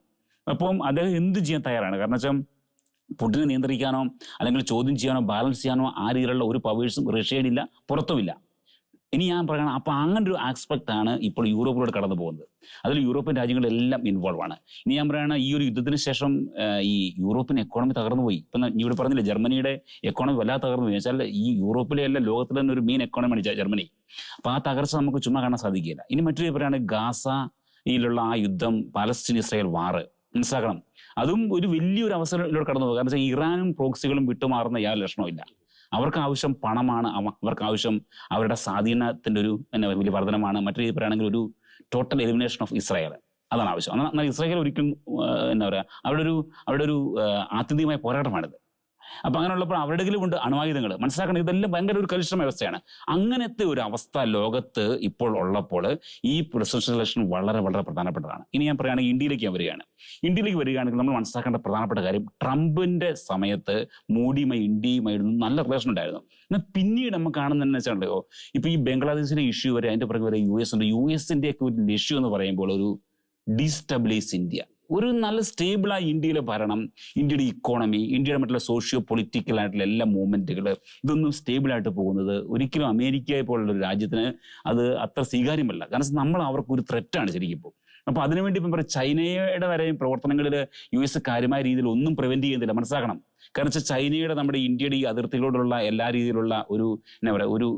Speaker 3: അപ്പം അദ്ദേഹം എന്ത് ചെയ്യാൻ തയ്യാറാണ്? കാരണം വെച്ചാൽ പുടിനെ നിയന്ത്രിക്കാനോ അല്ലെങ്കിൽ ചോദ്യം ചെയ്യാനോ ബാലൻസ് ചെയ്യാനോ ആ രീതിയിലുള്ള ഒരു പവേഴ്സും റഷ്യയിലില്ല, പുറത്തുമില്ല. ഇനി ഞാൻ പറയണം, അപ്പം അങ്ങനെ ഒരു ആസ്പെക്റ്റാണ് ഇപ്പോൾ യൂറോപ്പിലൂടെ കടന്നു പോകുന്നത്. അതിൽ യൂറോപ്യൻ രാജ്യങ്ങളെല്ലാം ഇൻവോൾവ് ആണ്. ഇനി ഞാൻ പറയുകയാണ്, ഈ ഒരു യുദ്ധത്തിന് ശേഷം ഈ യൂറോപ്യൻ എക്കോണമി തകർന്നു പോയി. ഇപ്പം ഇവിടെ പറഞ്ഞില്ലേ, ജർമ്മനിയുടെ എക്കോണമി വല്ലാതെ തകർന്നു പോയി. വെച്ചാൽ ഈ യൂറോപ്പിലെ അല്ല, ലോകത്തിലെ തന്നെ ഒരു മെയിൻ എക്കോണമിയാണ് ജർമ്മനി. അപ്പം ആ തകർച്ച നമുക്ക് ചുമ്മാ കാണാൻ സാധിക്കില്ല. ഇനി മറ്റൊരു പറയുകയാണെങ്കിൽ ഗാസയിലുള്ള ആ യുദ്ധം, പാലസ്തീൻ ഇസ്രായേൽ വാറ്, മനസ്സിലാക്കണം, അതും ഒരു വലിയൊരു അവസരത്തിലൂടെ കടന്നു പോകുക. കാരണം വെച്ചാൽ ഇറാനും പ്രോക്സികളും വിട്ടുമാറുന്ന യാതൊരു ലക്ഷണമില്ല. അവർക്ക് ആവശ്യം പണമാണ്, അവർക്ക് ആവശ്യം അവരുടെ സ്വാധീനത്തിൻ്റെ ഒരു വലിയ വർധനമാണ്. മറ്റൊരു പറയുകയാണെങ്കിൽ ഒരു ടോട്ടൽ എലിമിനേഷൻ ഓഫ് ഇസ്രായേൽ, അതാണ് ആവശ്യം. എന്നാൽ ഇസ്രായേൽ ഒരിക്കലും എന്താ പറയുക, അവിടെ ഒരു ആത്യന്തികമായ പോരാട്ടമാണിത്. അപ്പൊ അങ്ങനെയുള്ളപ്പോൾ അവരുടെ കൊണ്ട് അണുവായുധങ്ങൾ മനസ്സിലാക്കണം. ഇതെല്ലാം ഭയങ്കര ഒരു കലുഷിതമായ വ്യവസ്ഥയാണ്. അങ്ങനത്തെ ഒരു അവസ്ഥ ലോകത്ത് ഇപ്പോൾ ഉള്ളപ്പോൾ ഈ പ്രസിഡൻഷ്യൽ ഇലക്ഷൻ വളരെ വളരെ പ്രധാനപ്പെട്ടതാണ്. ഇനി ഞാൻ പറയുകയാണെങ്കിൽ ഇന്ത്യയിലേക്ക് വരികയാണെങ്കിൽ നമ്മൾ മനസ്സിലാക്കേണ്ട പ്രധാനപ്പെട്ട കാര്യം, ട്രംപിന്റെ സമയത്ത് മോഡിയുമായി ഇന്ത്യയുമായിരുന്നു നല്ല റിലേഷൻ ഉണ്ടായിരുന്നു. എന്നാൽ പിന്നീട് നമ്മൾ കാണുന്നതെന്ന് വെച്ചാണല്ലോ, ഇപ്പൊ ഈ ബംഗ്ലാദേശിലെ ഇഷ്യൂ വരെ അതിന്റെ പുറകെ വരെ യുഎസിന്റെ ഒക്കെ ഒരു ഇഷ്യൂ എന്ന് പറയുമ്പോൾ ഒരു ഡീസ്റ്റബിലൈസ് ഇന്ത്യ, ഒരു നല്ല സ്റ്റേബിളായ ഇന്ത്യയിലെ ഭരണം, ഇന്ത്യയുടെ ഇക്കോണമി, ഇന്ത്യയുടെ മറ്റുള്ള സോഷ്യോ പൊളിറ്റിക്കൽ ആയിട്ടുള്ള എല്ലാ മൂവ്മെന്റുകൾ, ഇതൊന്നും സ്റ്റേബിളായിട്ട് പോകുന്നത് ഒരിക്കലും അമേരിക്കയെ പോലുള്ള ഒരു രാജ്യത്തിന് അത് അത്ര സ്വീകാര്യമല്ല. കാരണം നമ്മൾ അവർക്കൊരു ത്രെറ്റാണ് ശരിക്കും ഇപ്പോൾ. അപ്പൊ അതിനുവേണ്ടി ഇപ്പം പറയും ചൈനയുടെ വരെ പ്രവർത്തനങ്ങളിൽ US കാര്യമായ രീതിയിൽ ഒന്നും പ്രിവെന്റ് ചെയ്യുന്നില്ല, മനസ്സിലാക്കണം. കാരണം വെച്ചാൽ ചൈനയുടെ നമ്മുടെ ഇന്ത്യയുടെ ഈ അതിർത്തികളോടുള്ള എല്ലാ രീതിയിലുള്ള ഒരു എന്താ പറയുക ഒരു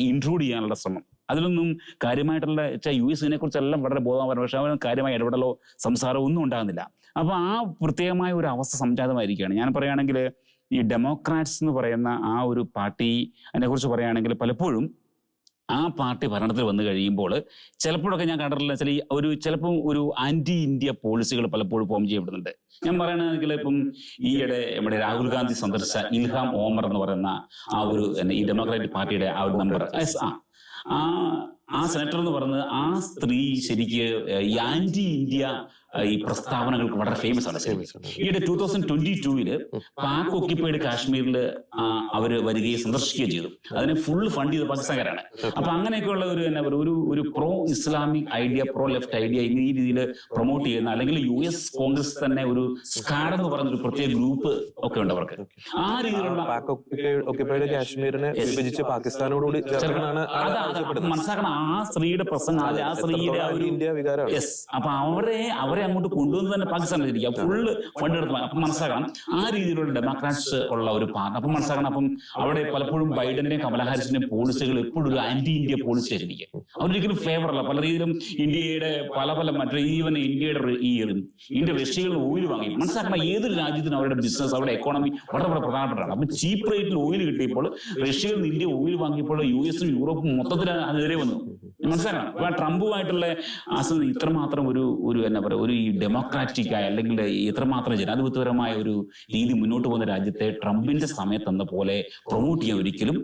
Speaker 3: ഇൻട്രൂഡ് ചെയ്യാനുള്ള ശ്രമം, അതിലൊന്നും കാര്യമായിട്ടുള്ള US കുറിച്ചെല്ലാം വളരെ ബോധവാന്മാണ്. പക്ഷെ അവന് കാര്യമായ ഇടപെടലോ സംസാരമോ ഒന്നും ഉണ്ടാകുന്നില്ല. അപ്പൊ ആ പ്രത്യേകമായ ഒരു അവസ്ഥ സംജാതമായിരിക്കുകയാണ്. ഞാൻ പറയുകയാണെങ്കിൽ ഈ ഡെമോക്രാറ്റ്സ് എന്ന് പറയുന്ന ആ ഒരു പാർട്ടി, അതിനെക്കുറിച്ച് പറയുകയാണെങ്കിൽ പലപ്പോഴും ആ പാർട്ടി ഭരണത്തിൽ വന്നു കഴിയുമ്പോൾ ചിലപ്പോഴൊക്കെ ഞാൻ കണ്ടിട്ടില്ല ചിലപ്പം ഒരു ആന്റി ഇന്ത്യ പോളിസികൾ പലപ്പോഴും ഫോം ചെയ്യപ്പെടുന്നുണ്ട്. ഞാൻ പറയുകയാണെങ്കിൽ ഇപ്പം ഈയിടെ നമ്മുടെ രാഹുൽ ഗാന്ധി സന്ദർശിച്ച ഇൽഹാം ഓമർ എന്ന് പറയുന്ന ആ ഒരു ഈ ഡെമോക്രാറ്റിക് പാർട്ടിയുടെ ആ ഒരു മെമ്പർ, ആ സെനറ്റർ എന്ന് പറയുന്നത് ആ സ്ത്രീ ശരിക്ക് ഈ ആന്റി ഇന്ത്യ ഈ പ്രസ്താവനകൾക്ക് വളരെ ഫേമസ് ആണ്. ഈയിടെ 2022 പാക് ഒക്യുപ്പൈഡ് കാശ്മീരിൽ അവര് വരികയും സന്ദർശിക്കുകയും ചെയ്തു. അതിനെ ഫുൾ ഫണ്ട് ചെയ്ത് പാകിസ്ഥാൻകാരാണ്. അപ്പൊ അങ്ങനെയൊക്കെയുള്ള ഒരു pro Islamic idea, pro left idea ഈ രീതിയിൽ പ്രൊമോട്ട് ചെയ്യുന്ന, അല്ലെങ്കിൽ US കോൺഗ്രസ് തന്നെ ഒരു സ്കാഡ് എന്ന് പറയുന്ന ഒരു പ്രത്യേക ഗ്രൂപ്പ് ഒക്കെ ഉണ്ട് അവർക്ക്. ആ രീതിയിലുള്ള
Speaker 1: ഒക്യുപ്പൈഡ് കാശ്മീരിനെ വിഭജിച്ച് പാകിസ്ഥാനോടുകൂടി
Speaker 3: മനസ്സിലാക്കണം. ആ സ്ത്രീയുടെ പ്രസംഗം, ആ സ്ത്രീയുടെ ഇന്ത്യ വികാരം. യെസ്. അപ്പൊ അവരെ അങ്ങോട്ട് കൊണ്ടുവന്ന് തന്നെ പാകിസ്ഥാനിലിരിക്കുക, ഫുള്ള് ഫണ്ട് എടുത്ത്. അപ്പം മനസ്സിലാക്കണം ആ രീതിയിലുള്ള ഡെമോക്രാറ്റ്സ് ഉള്ള ഒരു പാർട്ടി. അപ്പം മനസ്സിലാക്കണം. അപ്പം അവിടെ പലപ്പോഴും ബൈഡന്റെയും കമലാ ഹാരിസിന്റെയും പോളിസികൾ എപ്പോഴും ഒരു ആന്റി ഇന്ത്യ പോളിസി ആയിരിക്കും. അവരൊരിക്കലും ഫേവർ അല്ല. പല രീതിയിലും ഇന്ത്യയുടെ പല മറ്റു ഈവൻ ഇന്ത്യയുടെ റഷ്യയിൽ ഓയിൽ വാങ്ങി. മനസ്സിലാക്കണം ഏതൊരു രാജ്യത്തിനും അവരുടെ ബിസിനസ്, അവരുടെ എക്കോണമി വളരെ വളരെ പ്രധാനപ്പെട്ടതാണ്. അപ്പം ചീപ്പ് റേറ്റിൽ ഓയിൽ കിട്ടിയപ്പോൾ റഷ്യയിൽ നിന്ന് ഇന്ത്യ ഓയിൽ വാങ്ങിയപ്പോൾ US-ഉം യൂറോപ്പും മൊത്തത്തിൽ അതിനെതിരെ വന്നു. മനസ്സിലാക്കണം. അപ്പൊ ട്രംപുമായിട്ടുള്ള ഇത്രമാത്രം ഒരു എന്താ പറയുക ഒരു ഈ ഡെമോക്രാറ്റിക് ആയ അല്ലെങ്കിൽ ഇത്രമാത്രം ജനാധിപത്യപരമായ ഒരു രീതി മുന്നോട്ട് പോകുന്ന രാജ്യത്തെ ട്രംപിന്റെ സമയത്തെന്ന പോലെ പ്രൊമോട്ട് ചെയ്യാൻ ഒരിക്കലും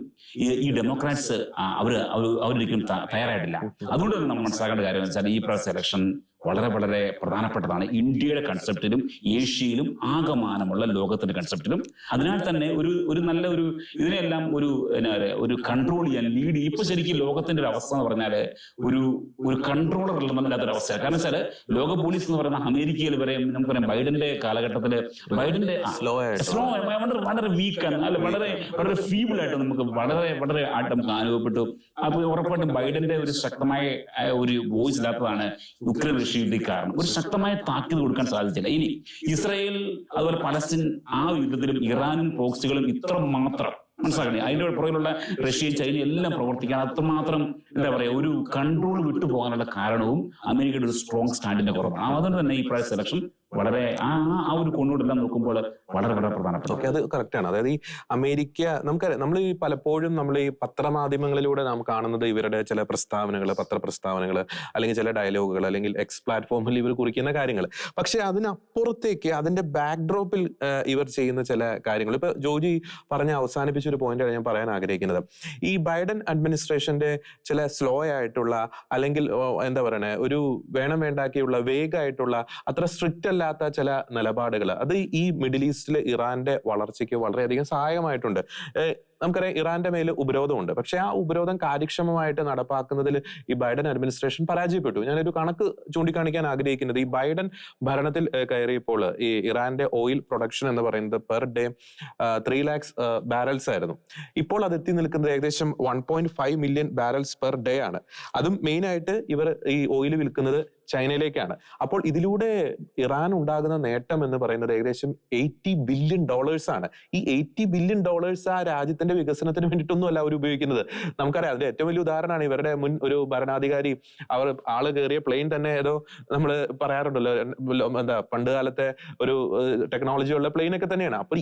Speaker 3: ഈ ഡെമോക്രാറ്റ്സ് അവരൊരിക്കലും തയ്യാറായിട്ടില്ല. അതുകൊണ്ട് തന്നെ നമ്മൾ മനസ്സിലാക്കേണ്ട കാര്യം വെച്ചാൽ ഈ പ്രാവശ്യ ഇലക്ഷൻ വളരെ വളരെ പ്രധാനപ്പെട്ടതാണ് ഇന്ത്യയുടെ കൺസെപ്റ്റിലും ഏഷ്യയിലും ആകമാനമുള്ള ലോകത്തിന്റെ കൺസെപ്റ്റിലും. അതിനാൽ തന്നെ ഒരു നല്ല ഇതിനെല്ലാം ഒരു കൺട്രോൾ ചെയ്യാൻ ലീഡ്. ഇപ്പൊ ശരിക്കും ലോകത്തിന്റെ ഒരു അവസ്ഥ എന്ന് പറഞ്ഞാൽ ഒരു കൺട്രോളർ ഇല്ലാത്തൊരു അവസ്ഥയാണ്. കാരണം വെച്ചാൽ ലോക പോലീസ് എന്ന് പറയുന്ന അമേരിക്കയിൽ വരെ നമുക്കറിയാം ബൈഡന്റെ കാലഘട്ടത്തില് ബൈഡന്റെ സ്ലോ വളരെ വീക്കാണ്, അല്ല വളരെ വളരെ ഫീബിൾ ആയിട്ട് നമുക്ക് വളരെ വളരെ ആയിട്ട് നമുക്ക് അനുഭവപ്പെട്ടു. അപ്പൊ ഉറപ്പായിട്ടും ബൈഡന്റെ ഒരു ശക്തമായ ഒരു വോയിസ് ഇല്ലാത്തതാണ് യുക്രൈൻ കാരണം. ഒരു ശക്തമായ താക്കീത് കൊടുക്കാൻ സാധിച്ചില്ല. ഇനി ഇസ്രായേൽ അതുപോലെ പലസ്തീൻ ആ യുദ്ധത്തിലും ഇറാനും പ്രോക്സികളും ഇത്ര മാത്രം മനസ്സിലാക്കണേ അതിന്റെ പുറകിലുള്ള റഷ്യയും ചൈനയും എല്ലാം പ്രവർത്തിക്കാൻ അത്രമാത്രം എന്താ പറയുക ഒരു കൺട്രോൾ വിട്ടുപോകാനുള്ള കാരണവും അമേരിക്കയുടെ ഒരു സ്ട്രോങ് സ്റ്റാൻഡിന്റെ കുറവാണ്. അതുകൊണ്ട് തന്നെ ഈ പ്രാവശ്യ സെലക്ഷൻ വളരെ ആ ഒരു കൊണ്ടുകൊണ്ടെല്ലാം നോക്കുമ്പോൾ വളരെ വളരെ പ്രധാനപ്പെട്ട.
Speaker 1: അത് കറക്റ്റാണ്. അതായത് ഈ അമേരിക്ക നമുക്കറിയാം, നമ്മൾ ഈ പലപ്പോഴും നമ്മൾ ഈ പത്രമാധ്യമങ്ങളിലൂടെ നാം കാണുന്നത് ഇവരുടെ ചില പ്രസ്താവനകൾ, പത്രപ്രസ്താവനകൾ, അല്ലെങ്കിൽ ചില ഡയലോഗുകൾ, അല്ലെങ്കിൽ എക്സ് പ്ലാറ്റ്ഫോമിൽ ഇവർ കുറിക്കുന്ന കാര്യങ്ങൾ. പക്ഷെ അതിനപ്പുറത്തേക്ക് അതിന്റെ ബാക്ക്ഡ്രോപ്പിൽ ഇവർ ചെയ്യുന്ന ചില കാര്യങ്ങൾ, ഇപ്പൊ ജോജി പറഞ്ഞ അവസാനിപ്പിച്ച ഒരു പോയിന്റാണ് ഞാൻ പറയാൻ ആഗ്രഹിക്കുന്നത്. ഈ ബൈഡൻ അഡ്മിനിസ്ട്രേഷന്റെ ചില സ്ലോ ആയിട്ടുള്ള, അല്ലെങ്കിൽ എന്താ പറയണേ ഒരു വേണ്ടാക്കിയുള്ള വേഗമായിട്ടുള്ള അത്ര സ്ട്രിക്റ്റ് അല്ലാത്ത ചില നിലപാടുകൾ, അത് ഈ മിഡിൽ ഈസ്റ്റിലെ ഇറാന്റെ വളർച്ചയ്ക്ക് വളരെയധികം സഹായമായിട്ടുണ്ട്. നമുക്കറിയാം ഇറാന്റെ മേൽ ഉപരോധമുണ്ട്. പക്ഷെ ആ ഉപരോധം കാര്യക്ഷമമായിട്ട് നടപ്പാക്കുന്നതിൽ ഈ ബൈഡൻ അഡ്മിനിസ്ട്രേഷൻ പരാജയപ്പെട്ടു. ഞാനൊരു കണക്ക് ചൂണ്ടിക്കാണിക്കാൻ ആഗ്രഹിക്കുന്നത്, ഈ ബൈഡൻ ഭരണത്തിൽ കയറിയപ്പോൾ ഈ ഇറാന്റെ ഓയിൽ പ്രൊഡക്ഷൻ എന്ന് പറയുന്നത് പെർ ഡേ 3 lakhs ബാരൽസ് ആയിരുന്നു. ഇപ്പോൾ അത് എത്തി നിൽക്കുന്നത് ഏകദേശം 1.5 million ബാരൽസ് പെർ ഡേ ആണ്. അതും മെയിൻ ആയിട്ട് ഇവർ ഈ ഓയിൽ വിൽക്കുന്നത് ചൈനയിലേക്കാണ്. അപ്പോൾ ഇതിലൂടെ ഇറാൻ ഉണ്ടാകുന്ന നേട്ടം എന്ന് പറയുന്നത് ഏകദേശം $80 billion ആണ്. ഈ $80 billion ആ രാജ്യത്തിന്റെ രാജ്യത്തിന്റെ വികസനത്തിന് വേണ്ടിയിട്ടൊന്നും അല്ല അവർ ഉപയോഗിക്കുന്നത്. നമുക്കറിയാം, അതിന്റെ ഏറ്റവും വലിയ ഉദാഹരണമാണ് ഇവരുടെ മുൻ ഒരു ഭരണാധികാരി, അവർ ആള് കയറിയ പ്ലെയിൻ തന്നെ ഏതോ നമ്മൾ പറയാറുണ്ടല്ലോ, എന്താ പണ്ട് കാലത്തെ ഒരു ടെക്നോളജി ഉള്ള പ്ലെയിൻ ഒക്കെ തന്നെയാണ്. അപ്പൊ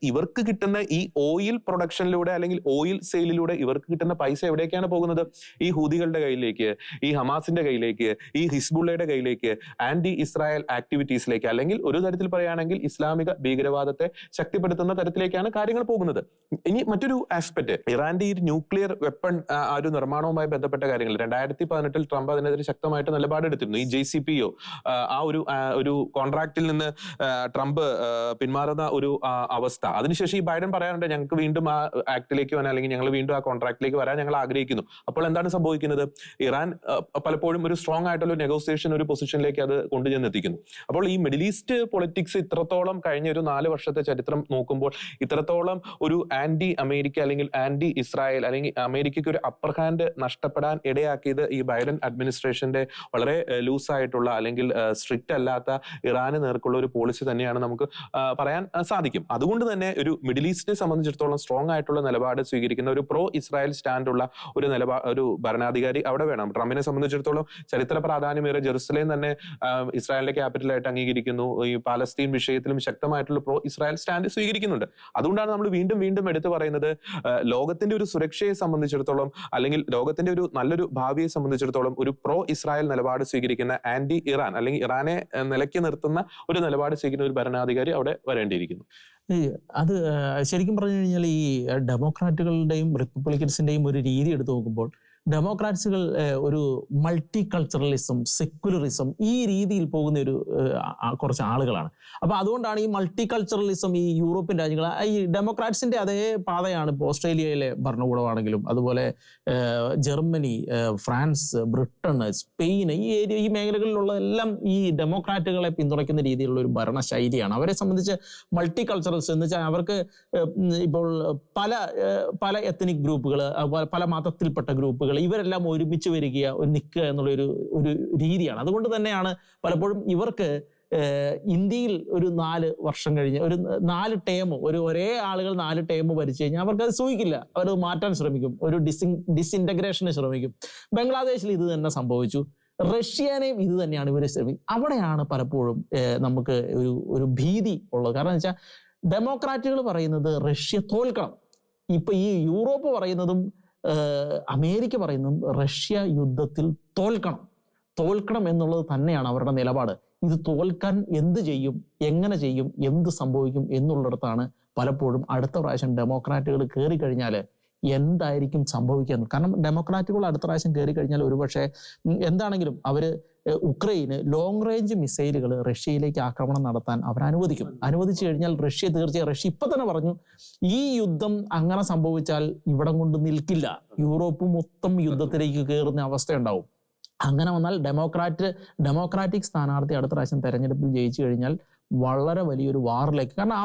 Speaker 1: ഇവർക്ക് കിട്ടുന്ന ഈ ഓയിൽ പ്രൊഡക്ഷനിലൂടെ അല്ലെങ്കിൽ ഓയിൽ സെയിലിലൂടെ ഇവർക്ക് കിട്ടുന്ന പൈസ എവിടേക്കാണ് പോകുന്നത്? ഈ ഹൂതികളുടെ കയ്യിലേക്ക്, ഈ ഹമാസിന്റെ കയ്യിലേക്ക്, ഈ ഹിസ്ബുള്ളയുടെ കയ്യിലേക്ക്, ആന്റി ഇസ്രായേൽ ആക്ടിവിറ്റീസിലേക്ക്, അല്ലെങ്കിൽ ഒരു തരത്തിൽ പറയുകയാണെങ്കിൽ ഇസ്ലാമിക ഭീകരവാദത്തെ ശക്തിപ്പെടുത്തുന്ന തരത്തിലേക്കാണ് കാര്യങ്ങൾ പോകുന്നത്. ഇനി മറ്റൊരു ആസ്പെക്ട്, ഇറാന്റെ ഈ ന്യൂക്ലിയർ വെപ്പൺ ആ ഒരു നിർമ്മാണവുമായി ബന്ധപ്പെട്ട കാര്യങ്ങൾ 2018 ട്രംപ് അതിനെതിരെ ശക്തമായിട്ട് നിലപാടെടുത്തിരുന്നു. ഈ JCPO ഒരു കോൺട്രാക്റ്റിൽ നിന്ന് ട്രംപ് പിന്മാറുന്ന ഒരു അവസ്ഥ. അതിനുശേഷം ഈ ബൈഡൻ പറയാറുണ്ട്, ഞങ്ങൾക്ക് വീണ്ടും ആ ആക്ടിലേക്ക് വരാൻ, അല്ലെങ്കിൽ ഞങ്ങൾ വീണ്ടും ആ കോൺട്രാക്റ്റിലേക്ക് വരാൻ ഞങ്ങൾ ആഗ്രഹിക്കുന്നു. അപ്പോൾ എന്താണ് സംഭവിക്കുന്നത്? ഇറാൻ പലപ്പോഴും ഒരു സ്ട്രോങ് ആയിട്ടുള്ള നെഗോസിയേഷൻ ഒരു പൊസിഷനിലേക്ക് അത് കൊണ്ടുചെന്നെത്തിക്കുന്നു. അപ്പോൾ ഈ മിഡിൽ ഈസ്റ്റ് പൊളിറ്റിക്സ് ഇത്രത്തോളം കഴിഞ്ഞ ഒരു 4 വർഷത്തെ ചരിത്രം നോക്കുമ്പോൾ ഇത്രത്തോളം ഒരു ആന്റി അമേരിക്ക അല്ലെങ്കിൽ ആന്റി ഇസ്രായേൽ അല്ലെങ്കിൽ അമേരിക്കയ്ക്ക് ഒരു അപ്പർ ഹാൻഡ് നഷ്ടപ്പെടാൻ ഇടയാക്കിയത് ഈ ബൈഡൻ അഡ്മിനിസ്ട്രേഷന്റെ വളരെ ലൂസായിട്ടുള്ള അല്ലെങ്കിൽ സ്ട്രിക്റ്റ് അല്ലാത്ത ഇറാന് നേർക്കുള്ള ഒരു പോളിസി തന്നെയാണ് നമുക്ക് പറയാൻ സാധിക്കും. അതുകൊണ്ട് തന്നെ ഒരു മിഡിൽ ഈസ്റ്റിനെ സംബന്ധിച്ചിടത്തോളം സ്ട്രോങ് ആയിട്ടുള്ള നിലപാട് സ്വീകരിക്കുന്ന ഒരു പ്രോ ഇസ്രായേൽ സ്റ്റാൻഡുള്ള ഒരു ഭരണാധികാരി അവിടെ വേണം. ട്രംപിനെ സംബന്ധിച്ചിടത്തോളം ചരിത്ര പ്രാധാന്യമേറെ ജെറുസലേം തന്നെ ഇസ്രായേലിന്റെ ക്യാപിറ്റലായിട്ട് അംഗീകരിക്കുന്നു. ഈ പാലസ്തീൻ വിഷയത്തിലും ശക്തമായിട്ടുള്ള പ്രോ ഇസ്രായേൽ സ്റ്റാൻഡ് സ്വീകരിക്കുന്നുണ്ട്. അതുകൊണ്ടാണ് നമ്മൾ വീണ്ടും വീണ്ടും എടുത്തു പറയുന്നത്, ലോകത്തിന്റെ ഒരു സുരക്ഷയെ സംബന്ധിച്ചിടത്തോളം അല്ലെങ്കിൽ ലോകത്തിന്റെ ഒരു നല്ലൊരു ഭാവിയെ സംബന്ധിച്ചിടത്തോളം ഒരു പ്രോ ഇസ്രായേൽ നിലപാട് സ്വീകരിക്കുന്ന ആന്റി ഇറാൻ അല്ലെങ്കിൽ ഇറാനെ നിലയ്ക്ക് നിർത്തുന്ന ഒരു നിലപാട് സ്വീകരിക്കുന്ന ഒരു ഭരണാധികാരി അവിടെ വരേണ്ടിയിരിക്കുന്നു.
Speaker 2: അത് ശരിക്കും പറഞ്ഞു കഴിഞ്ഞാൽ ഈ ഡെമോക്രാറ്റുകളുടെയും റിപ്പബ്ലിക്കൻസിന്റെയും ഒരു രീതി എടുത്തു നോക്കുമ്പോൾ ഡെമോക്രാറ്റ്സുകൾ ഒരു മൾട്ടി കൾച്ചറലിസം, സെക്യുലറിസം ഈ രീതിയിൽ പോകുന്ന ഒരു കുറച്ച് ആളുകളാണ്. അപ്പൊ അതുകൊണ്ടാണ് ഈ മൾട്ടി കൾച്ചറലിസം ഈ യൂറോപ്യൻ രാജ്യങ്ങൾ, ഈ ഡെമോക്രാറ്റ്സിന്റെ അതേ പാതയാണ് ഇപ്പോൾ ഓസ്ട്രേലിയയിലെ ഭരണകൂടമാണെങ്കിലും അതുപോലെ ജർമ്മനി, ഫ്രാൻസ്, ബ്രിട്ടൻ, സ്പെയിൻ ഈ മേഖലകളിലുള്ള എല്ലാം ഈ ഡെമോക്രാറ്റുകളെ പിന്തുണയ്ക്കുന്ന രീതിയിലുള്ള ഒരു ഭരണശൈലിയാണ്. അവരെ സംബന്ധിച്ച് മൾട്ടി കൾച്ചറൽസ് എന്ന് വെച്ചാൽ അവർക്ക് ഇപ്പോൾ പല എത്നിക് ഗ്രൂപ്പുകൾ, പല മതത്തിൽപ്പെട്ട ഗ്രൂപ്പുകൾ ഇവരെല്ലാം ഒരുമിച്ച് വരിക, നിൽക്കുക എന്നുള്ള ഒരു രീതിയാണ്. അതുകൊണ്ട് തന്നെയാണ് പലപ്പോഴും ഇവർക്ക് ഇന്ത്യയിൽ ഒരു 4 വർഷം കഴിഞ്ഞ് ഒരു 4 ടേം ഒരേ ആളുകൾ 4 ടേം ഭരിച്ചു കഴിഞ്ഞാൽ അവർക്ക് അത് സൂഹിക്കില്ല. അവരത് മാറ്റാൻ ശ്രമിക്കും, ഒരു ഡിസിൻറ്റഗ്രേഷന് ശ്രമിക്കും. ബംഗ്ലാദേശിൽ ഇത് തന്നെ സംഭവിച്ചു. റഷ്യനെയും ഇത് തന്നെയാണ് ഇവർ ശ്രമിക്കും. അവിടെയാണ് പലപ്പോഴും നമുക്ക് ഒരു ഭീതി ഉള്ളത്. കാരണം എന്ന് വെച്ചാൽ ഡെമോക്രാറ്റുകൾ പറയുന്നത് റഷ്യ തോൽക്കണം, ഇപ്പൊ ഈ യൂറോപ്പ് പറയുന്നതും അമേരിക്ക പറയുന്നതും റഷ്യ യുദ്ധത്തിൽ തോൽക്കണം എന്നുള്ളത് തന്നെയാണ് അവരുടെ നിലപാട്. ഇത് തോൽക്കാൻ എന്ത് ചെയ്യും, എങ്ങനെ ചെയ്യും, എന്ത് സംഭവിക്കും എന്നുള്ളിടത്താണ് പലപ്പോഴും അടുത്ത പ്രാവശ്യം ഡെമോക്രാറ്റുകൾ കയറി കഴിഞ്ഞാൽ എന്തായിരിക്കും സംഭവിക്കുക. കാരണം ഡെമോക്രാറ്റുകൾ അടുത്ത പ്രാവശ്യം കയറി കഴിഞ്ഞാൽ ഒരുപക്ഷെ എന്താണെങ്കിലും അവര് ഉക്രൈന് ലോങ് റേഞ്ച് മിസൈലുകൾ റഷ്യയിലേക്ക് ആക്രമണം നടത്താൻ അവർ അനുവദിച്ചു കഴിഞ്ഞാൽ റഷ്യ ഇപ്പൊ തന്നെ പറഞ്ഞു, ഈ യുദ്ധം അങ്ങനെ സംഭവിച്ചാൽ ഇവിടം കൊണ്ട് നിൽക്കില്ല, യൂറോപ്പ് മൊത്തം യുദ്ധത്തിലേക്ക് കയറുന്ന അവസ്ഥയുണ്ടാവും. അങ്ങനെ വന്നാൽ ഡെമോക്രാറ്റിക് സ്ഥാനാർത്ഥി അടുത്ത പ്രാവശ്യം തെരഞ്ഞെടുപ്പിൽ ജയിച്ചു കഴിഞ്ഞാൽ വളരെ വലിയൊരു വാറിലേക്ക്, കാരണം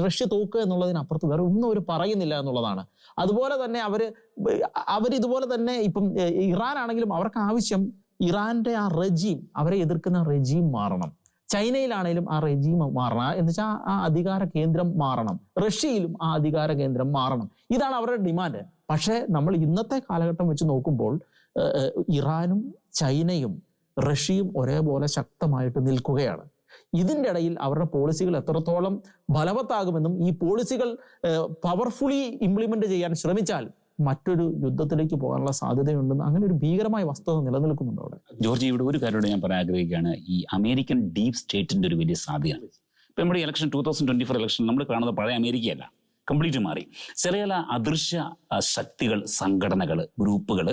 Speaker 2: റഷ്യ തോക്കുക എന്നുള്ളതിനപ്പുറത്ത് വേറെ ഒന്നും അവർ പറയുന്നില്ല എന്നുള്ളതാണ്. അതുപോലെ തന്നെ അവരിതുപോലെ തന്നെ ഇപ്പം ഇറാൻ ആണെങ്കിലും അവർക്ക് ആവശ്യം ഇറാന്റെ ആ റെജീം, അവരെ എതിർക്കുന്ന റെജീം മാറണം. ചൈനയിലാണെങ്കിലും ആ റെജീം മാറണം, എന്ന് വെച്ചാൽ ആ അധികാര കേന്ദ്രം മാറണം. റഷ്യയിലും ആ അധികാര കേന്ദ്രം മാറണം. ഇതാണ് അവരുടെ ഡിമാൻഡ്. പക്ഷേ നമ്മൾ ഇന്നത്തെ കാലഘട്ടം വെച്ച് നോക്കുമ്പോൾ ഇറാനും ചൈനയും റഷ്യയും ഒരേപോലെ ശക്തമായിട്ട് നിൽക്കുകയാണ്. ഇതിൻ്റെ ഇടയിൽ അവരുടെ പോളിസികൾ എത്രത്തോളം ഫലവത്താകുമെന്നും ഈ പോളിസികൾ പവർഫുള്ളി ഇംപ്ലിമെന്റ് ചെയ്യാൻ ശ്രമിച്ചാൽ മറ്റൊരു യുദ്ധത്തിലേക്ക് പോകാനുള്ള സാധ്യതയുണ്ടെന്ന് അങ്ങനെ ഒരു ഭീകരമായ വസ്തുത നിലനിൽക്കുന്നുണ്ട് അവിടെ.
Speaker 3: ജോർജ്, ഇവിടെ ഒരു കാര്യം ഞാൻ പറയാൻ ആഗ്രഹിക്കുകയാണ്. ഈ അമേരിക്കൻ ഡീപ് സ്റ്റേറ്റിന്റെ ഒരു വലിയ സ്വാധീനം. ഇപ്പൊ നമ്മുടെ ഇലക്ഷൻ 2024 ഇലക്ഷൻ നമ്മൾ കാണുന്നത് പഴയ അമേരിക്കയല്ല, കംപ്ലീറ്റ് മാറി. ചില അദൃശ്യ ശക്തികൾ, സംഘടനകൾ, ഗ്രൂപ്പുകൾ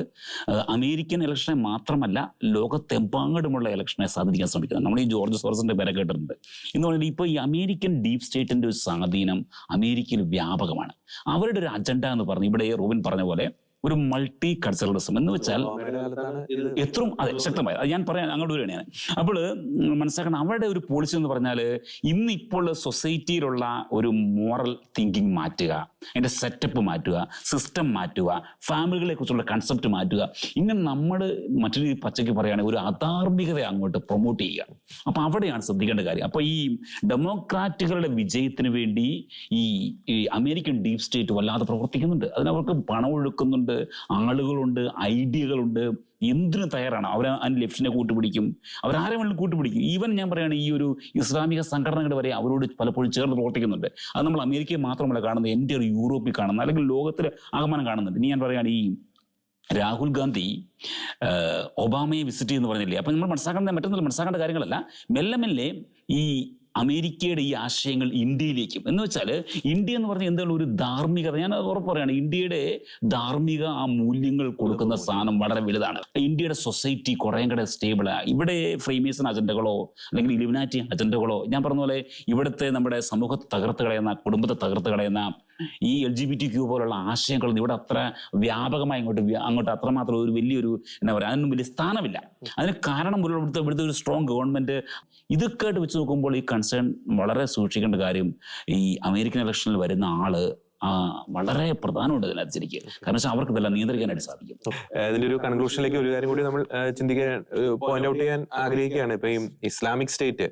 Speaker 3: അമേരിക്കൻ ഇലക്ഷനെ മാത്രമല്ല ലോകത്തെമ്പാടുമുള്ള ഇലക്ഷനെ സ്വാധീനിക്കാൻ ശ്രമിക്കുന്നത്. നമ്മൾ ഈ ജോർജ് സോറസിന്റെ പേരെ കേട്ടിട്ടുണ്ട്. എന്ന് പറഞ്ഞാൽ ഇപ്പോൾ ഈ അമേരിക്കൻ ഡീപ് സ്റ്റേറ്റിന്റെ ഒരു സ്വാധീനം അമേരിക്കയിൽ വ്യാപകമാണ്. അവരുടെ ഒരു അജണ്ട എന്ന് പറഞ്ഞ് ഇവിടെ റൂബിൻ പറഞ്ഞ പോലെ ഒരു മൾട്ടി കൾച്ചറലിസം എന്ന് വെച്ചാൽ എത്രയും അതെ ശക്തമായി അത് ഞാൻ പറയാൻ അങ്ങോട്ട് വരികയാണ് ഞാൻ. അപ്പോൾ മനസ്സിലാക്കണം അവരുടെ ഒരു പോളിസി എന്ന് പറഞ്ഞാൽ ഇന്നിപ്പോൾ സൊസൈറ്റിയിലുള്ള ഒരു മോറൽ തിങ്കിങ് മാറ്റുക, അതിൻ്റെ സെറ്റപ്പ് മാറ്റുക, സിസ്റ്റം മാറ്റുക, ഫാമിലികളെ കുറിച്ചുള്ള കൺസെപ്റ്റ് മാറ്റുക. ഇങ്ങനെ നമ്മൾ മറ്റൊരു രീതി പച്ചയ്ക്ക് പറയുകയാണെങ്കിൽ ഒരു അധാർമികതയെ അങ്ങോട്ട് പ്രൊമോട്ട് ചെയ്യുക. അപ്പം അവിടെയാണ് ശ്രദ്ധിക്കേണ്ട കാര്യം. അപ്പോൾ ഈ ഡെമോക്രാറ്റുകളുടെ വിജയത്തിന് വേണ്ടി ഈ അമേരിക്കൻ ഡീപ് സ്റ്റേറ്റ് വല്ലാതെ പ്രവർത്തിക്കുന്നുണ്ട്. അതിനവർക്ക് പണം ഒഴുക്കുന്നുണ്ട്, ആളുകളുണ്ട്, ഐഡിയകളുണ്ട്, എന്തിനും തയ്യാറാണ്. അവർ അതിന് ലെഫ്റ്റിനെ കൂട്ടുപിടിക്കും, അവരാരെ വേണമെങ്കിലും കൂട്ടുപിടിക്കും. ഈവൻ ഞാൻ പറയുകയാണ് ഈ ഒരു ഇസ്ലാമിക സംഘടനകൾ വരെ അവരോട് പലപ്പോഴും ചേർന്ന് പ്രവർത്തിക്കുന്നുണ്ട്. അത് നമ്മൾ അമേരിക്കയിൽ മാത്രമല്ല കാണുന്നത്, എൻ്റെ ഒരു യൂറോപ്പിൽ കാണുന്നത്, അല്ലെങ്കിൽ ലോകത്തിൽ ആകമാനം കാണുന്നുണ്ട്. ഇനി ഞാൻ പറയുകയാണ് ഈ രാഹുൽ ഗാന്ധി ഒബാമയെ വിസിറ്റ് ചെയ്യുന്നു പറഞ്ഞില്ലേ. അപ്പം നമ്മൾ മനസ്സിലാക്കേണ്ട കാര്യങ്ങളല്ല, മെല്ലെ മെല്ലെ ഈ അമേരിക്കയുടെ ഈ ആശയങ്ങൾ ഇന്ത്യയിലേക്കും, എന്ന് വെച്ചാൽ ഇന്ത്യ എന്ന് പറഞ്ഞാൽ എന്താണ് ഒരു ധാർമ്മികത. ഞാൻ ഉറപ്പ് പറയുകയാണ്, ഇന്ത്യയുടെ ധാർമ്മിക ആ മൂല്യങ്ങൾ കൊടുക്കുന്ന സാധനം വളരെ വലുതാണ്. ഇന്ത്യയുടെ സൊസൈറ്റി കുറേ കൂടെ സ്റ്റേബിളാണ്. ഇവിടെ ഫ്രീമേസൺ അജണ്ടകളോ അല്ലെങ്കിൽ ഇലുമിനാറ്റി അജണ്ടകളോ, ഞാൻ പറഞ്ഞ പോലെ ഇവിടുത്തെ നമ്മുടെ സമൂഹത്തെ തകർത്ത് കളയുന്ന, കുടുംബത്തെ തകർത്ത് കളയുന്ന ഈ LGBTQ പോലുള്ള ആശയങ്ങളൊന്നും ഇവിടെ അത്ര വ്യാപകമായി അങ്ങോട്ട് അത്രമാത്രം ഒരു വലിയൊരു എന്താ പറയുക, അതിനൊന്നും വലിയ സ്ഥാനമില്ല. അതിന് കാരണം ഇവിടുത്തെ ഒരു സ്ട്രോങ് ഗവൺമെന്റ്. ഇതൊക്കെ ആയിട്ട് വെച്ച് നോക്കുമ്പോൾ ഈ കൺസേൺ വളരെ സൂക്ഷിക്കേണ്ട കാര്യം, ഈ അമേരിക്കൻ ഇലക്ഷനിൽ വരുന്ന ആള് വളരെ പ്രധാനമുണ്ട് ഇതിനകത്ത് ശരിക്കും. കാരണം വെച്ചാൽ അവർക്ക് ഇതെല്ലാം നിയന്ത്രിക്കാനായിട്ട് സാധിക്കും.
Speaker 1: ഇതിന്റെ ഒരു കൺക്ലൂഷനിലേക്ക് ഒരു കാര്യം കൂടി നമ്മൾ ചിന്തിക്കാൻ പോയിന്റ് ഔട്ട് ചെയ്യാൻ ആഗ്രഹിക്കുകയാണ്. ഇപ്പൊ ഈ ഇസ്ലാമിക് സ്റ്റേറ്റ്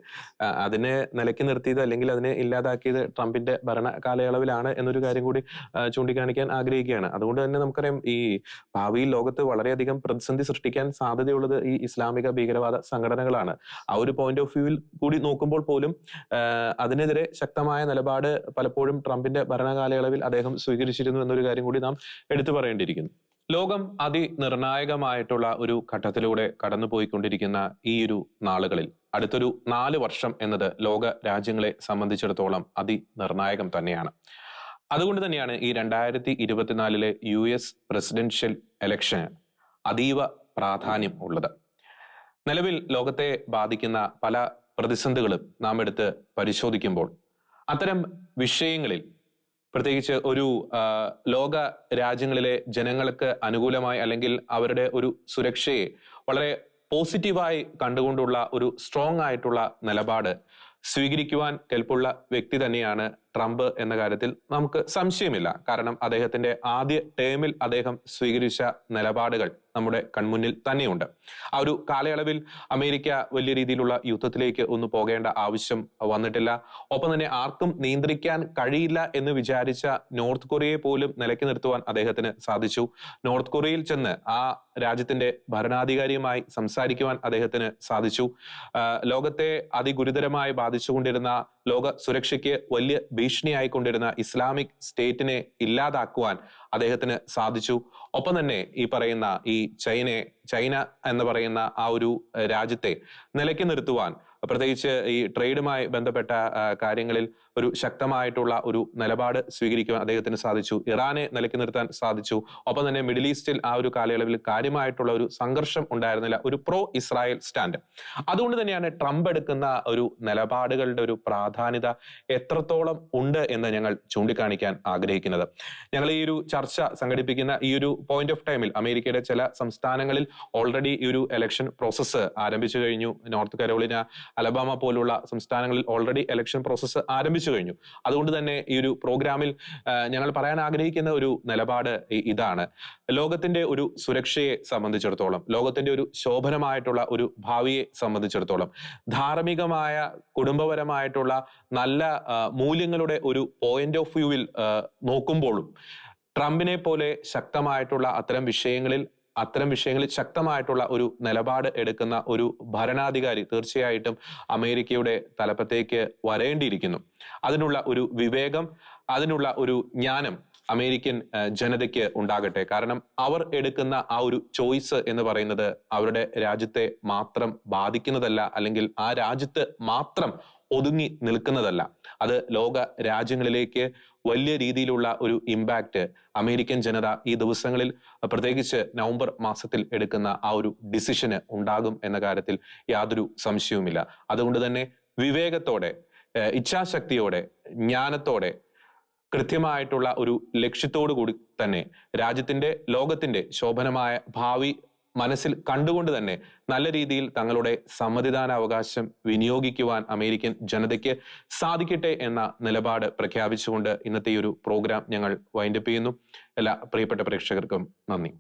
Speaker 1: അതിനെ നിലയ്ക്ക് നിർത്തിയത് അല്ലെങ്കിൽ അതിനെ ഇല്ലാതാക്കിയത് ട്രംപിന്റെ ഭരണ കാലയളവിലാണ് എന്നൊരു കാര്യം കൂടി ചൂണ്ടിക്കാണിക്കാൻ ആഗ്രഹിക്കുകയാണ്. അതുകൊണ്ട് തന്നെ നമുക്കറിയാം ഈ ഭാവിയിൽ ലോകത്ത് വളരെയധികം പ്രതിസന്ധി സൃഷ്ടിക്കാൻ സാധ്യതയുള്ളത് ഈ ഇസ്ലാമിക ഭീകരവാദ സംഘടനകളാണ്. ആ ഒരു പോയിന്റ് ഓഫ് വ്യൂവിൽ കൂടി നോക്കുമ്പോൾ പോലും അതിനെതിരെ ശക്തമായ നിലപാട് പലപ്പോഴും ട്രംപിന്റെ ഭരണകാലയളവിൽ അദ്ദേഹം സ്വീകരിച്ചിരുന്നു എന്നൊരു കാര്യം കൂടി നാം എടുത്തു പറയേണ്ടിയിരിക്കുന്നു. ലോകം അതിനിർണായകമായിട്ടുള്ള ഒരു ഘട്ടത്തിലൂടെ കടന്നുപോയിക്കൊണ്ടിരിക്കുന്ന ഈ ഒരു നാളുകളിൽ അടുത്തൊരു 4 വർഷം എന്നത് ലോക രാജ്യങ്ങളെ സംബന്ധിച്ചിടത്തോളം അതിനിർണായകം തന്നെയാണ്. അതുകൊണ്ട് തന്നെയാണ് ഈ 2024 US പ്രസിഡൻഷ്യൽ ഇലക്ഷന് അതീവ പ്രാധാന്യം ഉള്ളത്. നിലവിൽ ലോകത്തെ ബാധിക്കുന്ന പല പ്രതിസന്ധികളും നാം എടുത്ത് പരിശോധിക്കുമ്പോൾ അത്തരം വിഷയങ്ങളിൽ പ്രത്യേകിച്ച് ഒരു ലോക രാജ്യങ്ങളിലെ ജനങ്ങൾക്ക് അനുകൂലമായി അല്ലെങ്കിൽ അവരുടെ ഒരു സുരക്ഷയെ വളരെ പോസിറ്റീവായി കണ്ടുകൊണ്ടുള്ള ഒരു സ്ട്രോങ് ആയിട്ടുള്ള നിലപാട് സ്വീകരിക്കുവാൻ കെൽപ്പുള്ള വ്യക്തി തന്നെയാണ് ട്രംപ് എന്ന കാര്യത്തിൽ നമുക്ക് സംശയമില്ല. കാരണം അദ്ദേഹത്തിന്റെ ആദ്യ ടേമിൽ അദ്ദേഹം സ്വീകരിച്ച നിലപാടുകൾ നമ്മുടെ കൺമുന്നിൽ തന്നെയുണ്ട്. ആ ഒരു കാലയളവിൽ അമേരിക്ക വലിയ രീതിയിലുള്ള യുദ്ധത്തിലേക്ക് ഒന്നും പോകേണ്ട ആവശ്യം വന്നിട്ടില്ല. ഒപ്പം തന്നെ ആർക്കും നിയന്ത്രിക്കാൻ കഴിയില്ല എന്ന് വിചാരിച്ച നോർത്ത് കൊറിയയെ പോലും നിലയ്ക്ക് നിർത്തുവാൻ അദ്ദേഹത്തിന് സാധിച്ചു. നോർത്ത് കൊറിയയിൽ ചെന്ന് ആ രാജ്യത്തിന്റെ ഭരണാധികാരിയുമായി സംസാരിക്കുവാൻ അദ്ദേഹത്തിന് സാധിച്ചു. ലോകത്തെ അതിഗുരുതരമായി ബാധിച്ചുകൊണ്ടിരുന്ന ലോക സുരക്ഷയ്ക്ക് വലിയ ഭീഷണിയായിക്കൊണ്ടിരുന്ന ഇസ്ലാമിക് സ്റ്റേറ്റിനെ ഇല്ലാതാക്കുവാൻ അദ്ദേഹത്തിന് സാധിച്ചു. ഒപ്പം തന്നെ ഈ പറയുന്ന ഈ ചൈന എന്ന് പറയുന്ന ആ ഒരു രാജ്യത്തെ നിലയ്ക്ക് നിർത്തുവാൻ, പ്രത്യേകിച്ച് ഈ ട്രേഡുമായി ബന്ധപ്പെട്ട കാര്യങ്ങളിൽ ഒരു ശക്തമായിട്ടുള്ള ഒരു നിലപാട് സ്വീകരിക്കുവാൻ അദ്ദേഹത്തിന് സാധിച്ചു. ഇറാനെ നിലയ്ക്ക് നിർത്താൻ സാധിച്ചു. ഒപ്പം തന്നെ മിഡിൽ ഈസ്റ്റിൽ ആ ഒരു കാലയളവിൽ കാര്യമായിട്ടുള്ള ഒരു സംഘർഷം ഉണ്ടായിരുന്നില്ല, ഒരു പ്രോ ഇസ്രായേൽ സ്റ്റാൻഡ്. അതുകൊണ്ട് തന്നെയാണ് ട്രംപ് എടുക്കുന്ന ഒരു നിലപാടുകളുടെ ഒരു പ്രാധാന്യത എത്രത്തോളം ഉണ്ട് എന്ന് ഞങ്ങൾ ചൂണ്ടിക്കാണിക്കാൻ ആഗ്രഹിക്കുന്നത്. ഞങ്ങൾ ഈ ഒരു ചർച്ച സംഘടിപ്പിക്കുന്ന ഈ ഒരു പോയിന്റ് ഓഫ് ടൈമിൽ അമേരിക്കയുടെ ചില സംസ്ഥാനങ്ങളിൽ ഓൾറെഡി ഈ ഒരു ഇലക്ഷൻ പ്രോസസ്സ് ആരംഭിച്ചു കഴിഞ്ഞു. നോർത്ത് കരോളിന, അലബാമ പോലുള്ള സംസ്ഥാനങ്ങളിൽ ഓൾറെഡി ഇലക്ഷൻ പ്രോസസ്സ് ആരംഭിച്ചു കഴിഞ്ഞു. അതുകൊണ്ട് തന്നെ ഈ ഒരു പ്രോഗ്രാമിൽ ഞങ്ങൾ പറയാൻ ആഗ്രഹിക്കുന്ന ഒരു നിലപാട് ഇതാണ്. ലോകത്തിന്റെ ഒരു സുരക്ഷയെ സംബന്ധിച്ചിടത്തോളം, ലോകത്തിന്റെ ഒരു ശോഭനമായിട്ടുള്ള ഒരു ഭാവിയെ സംബന്ധിച്ചിടത്തോളം, ധാർമ്മികമായ കുടുംബപരമായിട്ടുള്ള നല്ല മൂല്യങ്ങളുടെ ഒരു പോയിന്റ് ഓഫ് വ്യൂവിൽ നോക്കുമ്പോഴും ട്രംപിനെ പോലെ ശക്തമായിട്ടുള്ള അത്തരം വിഷയങ്ങളിൽ ശക്തമായിട്ടുള്ള ഒരു നിലപാട് എടുക്കുന്ന ഒരു ഭരണാധികാരി തീർച്ചയായിട്ടും അമേരിക്കയുടെ തലപ്പത്തേക്ക് വരേണ്ടിയിരിക്കുന്നു. അതിനുള്ള ഒരു വിവേകം, അതിനുള്ള ഒരു ജ്ഞാനം അമേരിക്കൻ ജനതയ്ക്ക് ഉണ്ടാകട്ടെ. കാരണം അവർ എടുക്കുന്ന ആ ഒരു ചോയ്സ് എന്ന് പറയുന്നത് അവരുടെ രാജ്യത്തെ മാത്രം ബാധിക്കുന്നതല്ല, അല്ലെങ്കിൽ ആ രാജ്യത്ത് മാത്രം ഒതുങ്ങി നിൽക്കുന്നതല്ല. അത് ലോക രാജ്യങ്ങളിലേക്ക് വലിയ രീതിയിലുള്ള ഒരു ഇമ്പാക്റ്റ് അമേരിക്കൻ ജനത ഈ ദിവസങ്ങളിൽ, പ്രത്യേകിച്ച് നവംബർ മാസത്തിൽ എടുക്കുന്ന ആ ഒരു ഡിസിഷന് ഉണ്ടാകും എന്ന കാര്യത്തിൽ യാതൊരു സംശയവുമില്ല. അതുകൊണ്ട് തന്നെ വിവേകത്തോടെ, ഇച്ഛാശക്തിയോടെ, ജ്ഞാനത്തോടെ കൃത്യമായിട്ടുള്ള ഒരു ലക്ഷ്യത്തോടു കൂടി തന്നെ രാജ്യത്തിന്റെ, ലോകത്തിന്റെ ശോഭനമായ ഭാവി മനസ്സിൽ കണ്ടുകൊണ്ട് തന്നെ നല്ല രീതിയിൽ തങ്ങളുടെ സമ്മതിദാനാവകാശം വിനിയോഗിക്കുവാൻ അമേരിക്കൻ ജനതയ്ക്ക് സാധിക്കട്ടെ എന്ന നിലപാട് പ്രഖ്യാപിച്ചുകൊണ്ട് ഇന്നത്തെ ഈ ഒരു പ്രോഗ്രാം ഞങ്ങൾ വൈൻഡപ്പ് ചെയ്യുന്നു. എല്ലാ പ്രിയപ്പെട്ട പ്രേക്ഷകർക്കും നന്ദി.